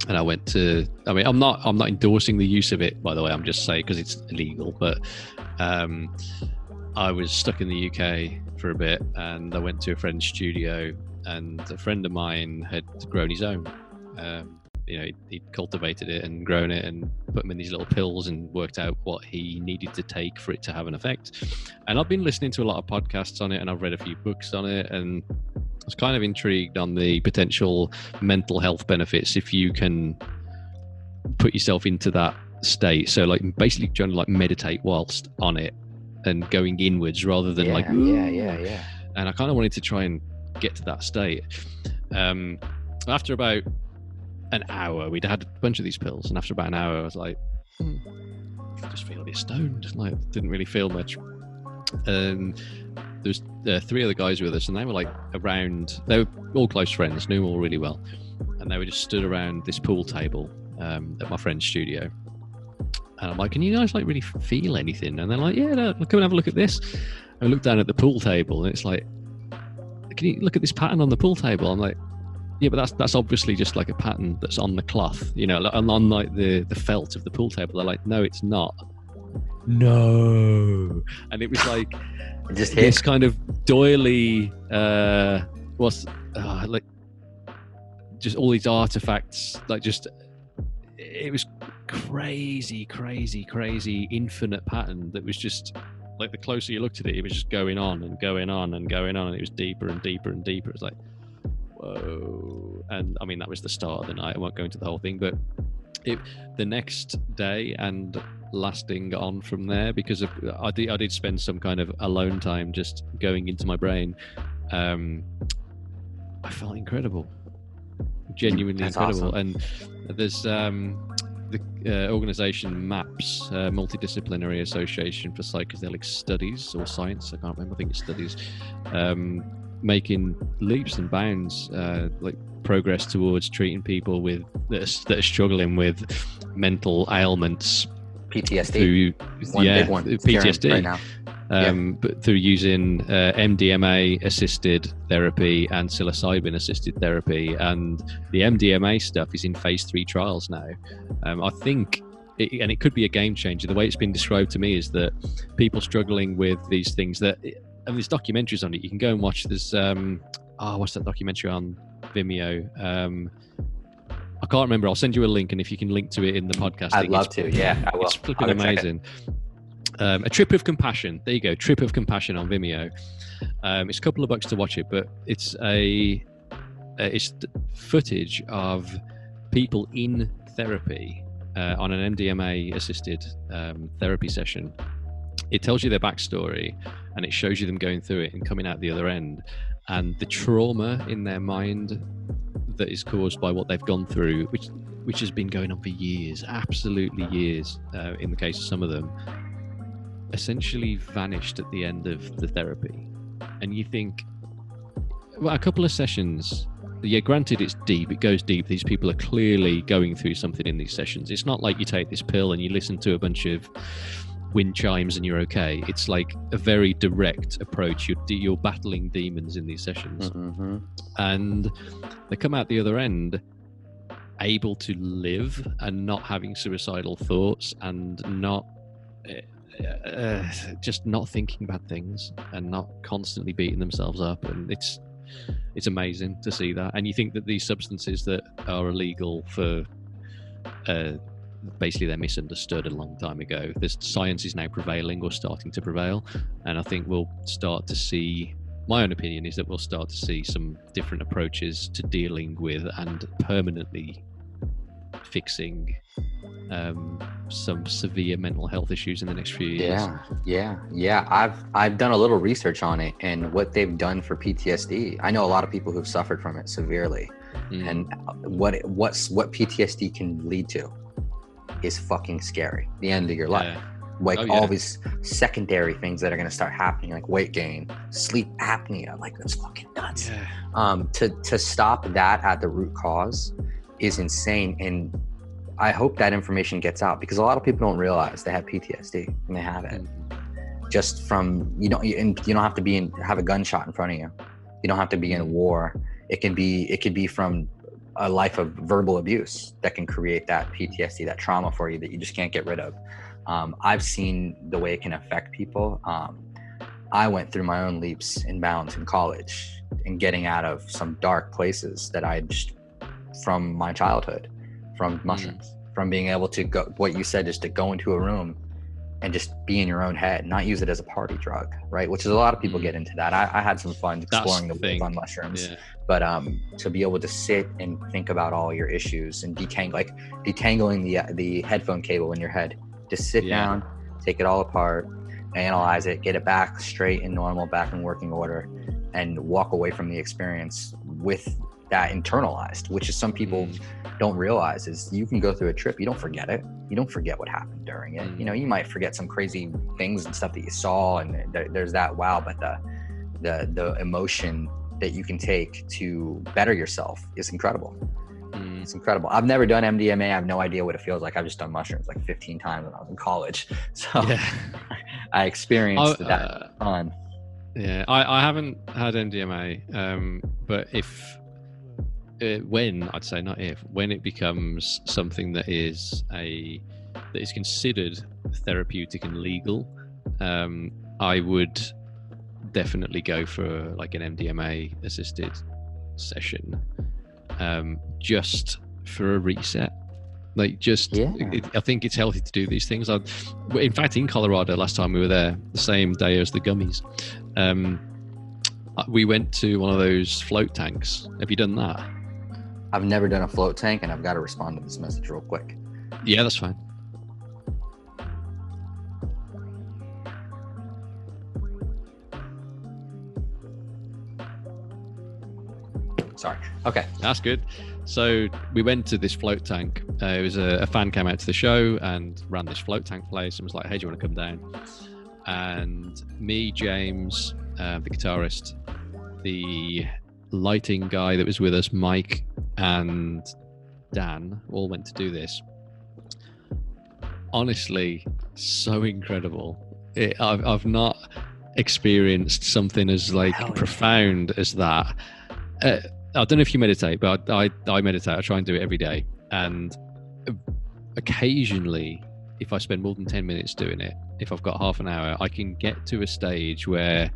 and I went to. I mean, I'm not endorsing the use of it, by the way. I'm just saying because it's illegal. But I was stuck in the UK for a bit, and I went to a friend's studio, and a friend of mine had grown his own. He'd cultivated it and grown it and put them in these little pills and worked out what he needed to take for it to have an effect. And I've been listening to a lot of podcasts on it, and I've read a few books on it, and I was kind of intrigued on the potential mental health benefits if you can put yourself into that state. So like basically trying to like meditate whilst on it and going inwards rather than yeah. And I kind of wanted to try and get to that state. After about an hour, we'd had a bunch of these pills, and after about an hour I was like, I just feel a bit stoned, like didn't really feel much. And there's three other guys with us, and they were like around, they were all close friends, knew them all really well, and they were just stood around this pool table at my friend's studio, and I'm like, can you guys like really feel anything? And they're like, yeah, no, come and have a look at this. And I look down at the pool table, and it's like, can you look at this pattern on the pool table? I'm like, yeah, but that's obviously just like a pattern that's on the cloth, on like the felt of the pool table. They're like, no, it's not. no. And it was like It just this hit. kind of doily, like just all these artifacts, like just, it was crazy, infinite pattern that was just like, the closer you looked at it, it was just going on and going on and going on, and it was deeper and deeper and deeper. It was like, whoa. And I mean, that was the start of the night. I won't go into the whole thing, but the next day and lasting on from there, because I did spend some kind of alone time just going into my brain. I felt incredible, genuinely That's incredible. awesome. And there's the organization MAPS, Multidisciplinary Association for Psychedelic Studies or Science, I can't remember, I think it's studies, making leaps and bounds, like progress towards treating people with that are struggling with mental ailments, PTSD. big one PTSD right now. but through using MDMA assisted therapy and psilocybin assisted therapy. And the MDMA stuff is in phase 3 trials now. I think and it could be a game changer. The way it's been described to me is that people struggling with these things and there's documentaries on it. You can go and watch this. What's that documentary on Vimeo? I can't remember. I'll send you a link, and if you can link to it in the podcast, I'd love to. Yeah, I will. It's flipping amazing. A Trip of Compassion. There you go. Trip of Compassion on Vimeo. It's a couple of bucks to watch it, but it's footage of people in therapy on an MDMA assisted therapy session. It tells you their backstory, and it shows you them going through it and coming out the other end, and the trauma in their mind that is caused by what they've gone through, which has been going on for years, absolutely years, in the case of some of them, essentially vanished at the end of the therapy. And you think, well, a couple of sessions, yeah, granted it's deep, it goes deep, these people are clearly going through something in these sessions. It's not like you take this pill and you listen to a bunch of wind chimes and you're okay. It's like a very direct approach. You're battling demons in these sessions. Mm-hmm. And they come out the other end able to live and not having suicidal thoughts and not just not thinking bad things and not constantly beating themselves up. And it's amazing to see that. And you think that these substances that are illegal for basically they're misunderstood a long time ago. This science is now prevailing or starting to prevail, and I think we'll start to see, my own opinion is that we'll start to see some different approaches to dealing with and permanently fixing some severe mental health issues in the next few years. Yeah. I've done a little research on it and what they've done for PTSD. I know a lot of people who've suffered from it severely, and what PTSD can lead to is fucking scary. The end of your life. All these secondary things that are going to start happening, like weight gain, sleep apnea, like that's fucking nuts. To stop that at the root cause is insane. And I hope that information gets out, because a lot of people don't realize they have PTSD, and they have it just from, you don't have to have a gunshot in front of you. You don't have to be in a war. It could be from a life of verbal abuse that can create that PTSD, that trauma for you that you just can't get rid of. I've seen the way it can affect people. I went through my own leaps and bounds in college and getting out of some dark places that I just, from my childhood, from mushrooms, from being able to go, what you said, just to go into a room and just be in your own head, not use it as a party drug, right? Which is a lot of people get into that. I had some fun exploring the world on mushrooms, but to be able to sit and think about all your issues and detangling the headphone cable in your head, just sit down, take it all apart, analyze it, get it back straight and normal, back in working order, and walk away from the experience with that internalized, which is some people don't realize is you can go through a trip, you don't forget it. You don't forget what happened during it. You know, you might forget some crazy things and stuff that you saw, and there's that wow, but the emotion that you can take to better yourself is incredible. It's incredible. I've never done MDMA. I have no idea what it feels like. I've just done mushrooms like 15 times when I was in college. So I experienced that fun. Yeah, I haven't had MDMA, but when it becomes something that is considered therapeutic and legal, I would definitely go for like an MDMA assisted session, just for a reset. Like I think it's healthy to do these things. In fact, in Colorado last time we were there, the same day as the gummies, we went to one of those float tanks. Have you done that? I've never done a float tank, and I've got to respond to this message real quick. Yeah, that's fine. Sorry. Okay. That's good. So we went to this float tank. It was a fan came out to the show and ran this float tank place and was like, hey, do you want to come down? And me, James, the guitarist, the lighting guy that was with us, Mike, and Dan all went to do this. Honestly, so incredible. I've not experienced something as like profound as that. I don't know if you meditate, but I meditate. I try and do it every day. And occasionally, if I spend more than 10 minutes doing it, if I've got half an hour, I can get to a stage where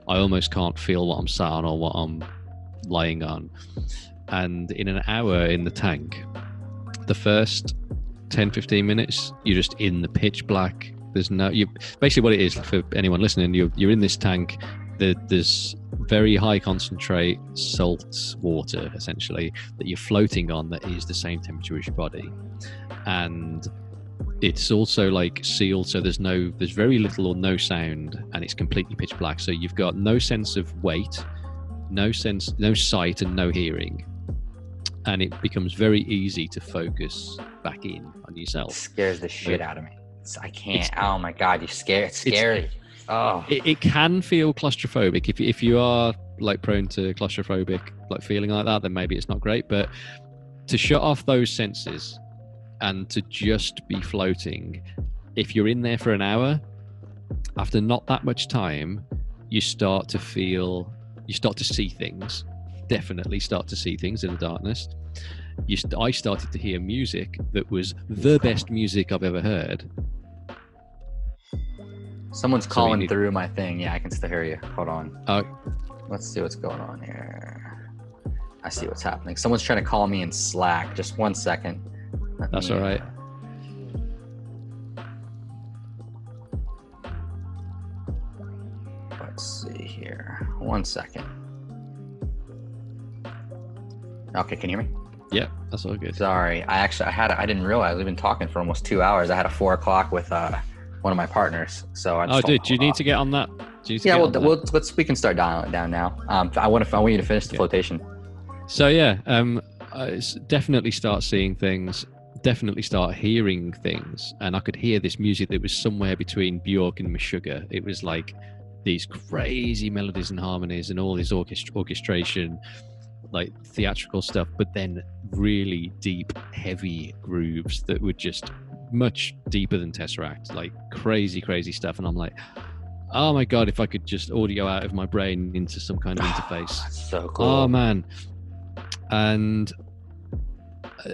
I almost can't feel what I'm sat on or what I'm lying on. And in an hour in the tank, the first 10-15 minutes, you're just in the pitch black. Basically what it is, for anyone listening, you're in this tank. There's very high concentrate salt water, essentially, that you're floating on, that is the same temperature as your body. And it's also like sealed, so there's very little or no sound, and it's completely pitch black. So you've got no sense of weight, no sight, and no hearing. And it becomes very easy to focus back in on yourself. It scares the shit out of me. I can't. Oh my God, it's scary. Oh, it can feel claustrophobic. If you are like prone to claustrophobic like feeling like that, then maybe it's not great. But to shut off those senses and to just be floating, if you're in there for an hour, after not that much time, you start to see things. Definitely start to see things in the darkness. I started to hear music that was the best music I've ever heard. Someone's calling through my thing. Yeah, I can still hear you. Hold on. Let's see what's going on here. I see what's happening. Someone's trying to call me in Slack. Just 1 second. That's all right. Let's see here. 1 second. Okay, can you hear me? Yeah, that's all good. Sorry, I didn't realize we've been talking for almost 2 hours. I had a 4 o'clock with one of my partners. So do you need to get on that? We can start dialing it down now. I want you to finish the flotation. So yeah, definitely start seeing things. Definitely start hearing things, and I could hear this music that was somewhere between Bjork and Meshuggah. It was like these crazy melodies and harmonies and all this orchestration, like theatrical stuff, but then really deep, heavy grooves that were just much deeper than Tesseract, like crazy stuff. And I'm like, oh my God, if I could just audio out of my brain into some kind of interface. That's so cool. Oh man. And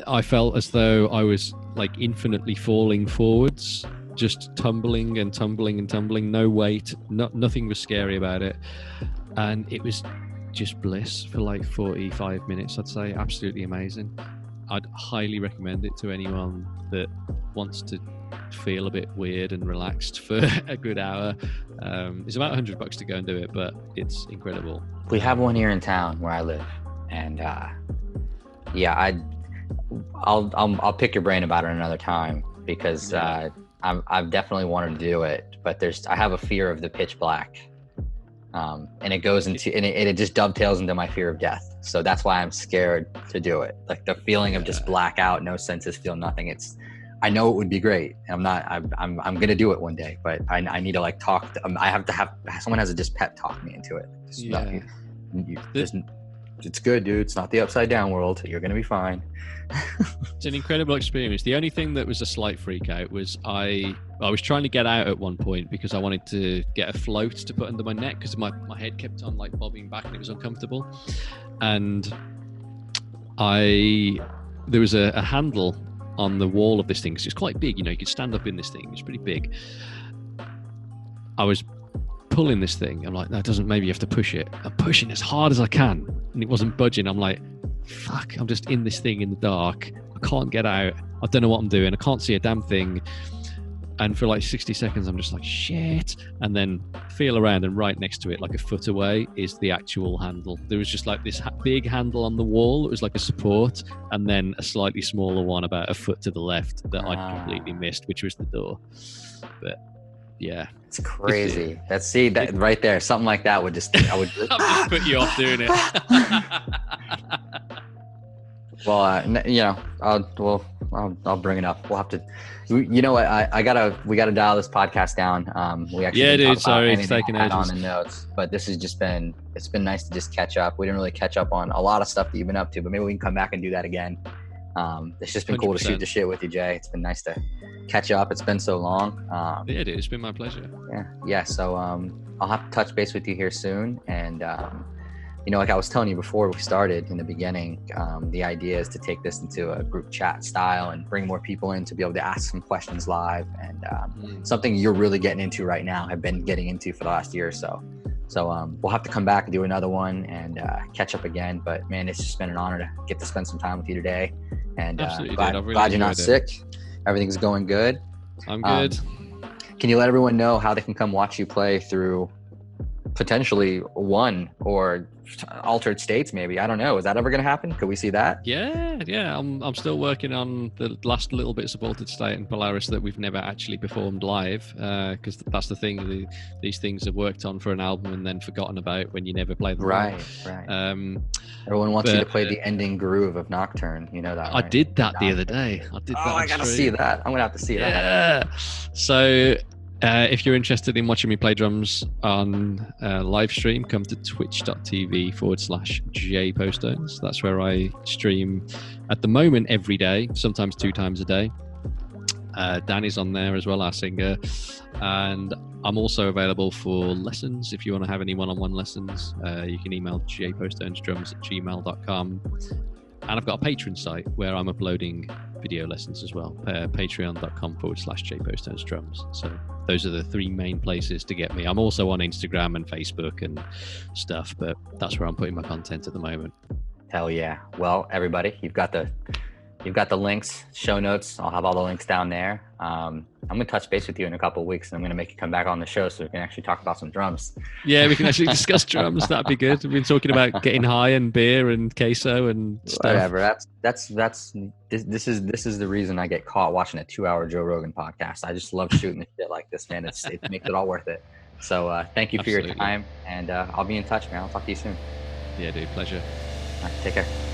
I felt as though I was like infinitely falling forwards, just tumbling and tumbling and tumbling, no weight, nothing was scary about it. And it was just bliss for like 45 minutes, I'd say. Absolutely amazing. I'd highly recommend it to anyone that wants to feel a bit weird and relaxed for a good hour. It's about $100 to go and do it, but it's incredible. We have one here in town where I live, and I'll pick your brain about it another time, because I've definitely wanted to do it, but I have a fear of the pitch black. And it goes into, and it just dovetails into my fear of death. So that's why I'm scared to do it. Like the feeling of just blackout, no senses, feel nothing. I know it would be great. I'm going to do it one day, but I need to like talk. I have to have, someone has to just pep talk me into it. It's good, dude. It's not the upside down world. You're going to be fine. It's an incredible experience. The only thing that was a slight freak out was I was trying to get out at one point because I wanted to get a float to put under my neck, because my head kept on like bobbing back and it was uncomfortable. And there was a handle on the wall of this thing, because it's quite big, you could stand up in this thing, it's pretty big. I was pulling this thing. I'm like, that doesn't, maybe you have to push it. I'm pushing as hard as I can, and it wasn't budging. I'm like, fuck, I'm just in this thing in the dark. I can't get out. I don't know what I'm doing. I can't see a damn thing. And for like 60 seconds, I'm just like, shit. And then feel around, and right next to it, like a foot away, is the actual handle. There was just like this big handle on the wall. It was like a support, and then a slightly smaller one about a foot to the left that I'd completely missed, which was the door. But yeah, it's crazy. That right there, something like that would just, I would just, just put you off doing it. Well, I'll bring it up. We'll have to, you know what? We gotta dial this podcast down. We actually dude. Sorry, it's taking ages on the notes, but this has just been, it's been nice to just catch up. We didn't really catch up on a lot of stuff that you've been up to, but maybe we can come back and do that again. It's just been 100%. Cool to shoot the shit with you, Jay. It's been nice to catch up. It's been so long. Yeah, dude, it's been my pleasure. Yeah. So I'll have to touch base with you here soon, and like I was telling you before we started in the beginning, the idea is to take this into a group chat style and bring more people in to be able to ask some questions live, and something you're really getting into right now, have been getting into for the last year or so. So we'll have to come back and do another one and catch up again. But man, it's just been an honor to get to spend some time with you today. And glad you're not sick. Everything's going good. I'm good. Can you let everyone know how they can come watch you play through potentially one or altered states? Maybe, I don't know. Is that ever going to happen? Could we see that? Yeah. I'm still working on the last little bits of altered state and Polaris that we've never actually performed live, because that's the thing. These things are worked on for an album and then forgotten about when you never play them. Right. Everyone wants you to play the ending groove of Nocturne. You know that, right? I did that the other day. I gotta see that. I'm gonna have to see that. Yeah. So if you're interested in watching me play drums on live stream, come to twitch.tv/Jay Postones. That's where I stream at the moment every day, sometimes 2 times a day. Danny's on there as well, our singer. And I'm also available for lessons. If you want to have any one-on-one lessons, you can email jaypostonesdrums@gmail.com. And I've got a Patreon site where I'm uploading video lessons as well. Patreon.com/Jay Postones Drums. So those are the 3 main places to get me. I'm also on Instagram and Facebook and stuff, but that's where I'm putting my content at the moment. Hell yeah. Well, everybody, you've got the links, show notes. I'll have all the links down there. I'm going to touch base with you in a couple of weeks, and I'm going to make you come back on the show so we can actually talk about some drums. Yeah, we can actually discuss drums. That'd be good. We've been talking about getting high and beer and queso and stuff. Whatever. This is the reason I get caught watching a 2-hour Joe Rogan podcast. I just love shooting the shit like this, man. It makes it all worth it. So thank you for your time, and I'll be in touch, man. I'll talk to you soon. Yeah, dude. Pleasure. All right, take care.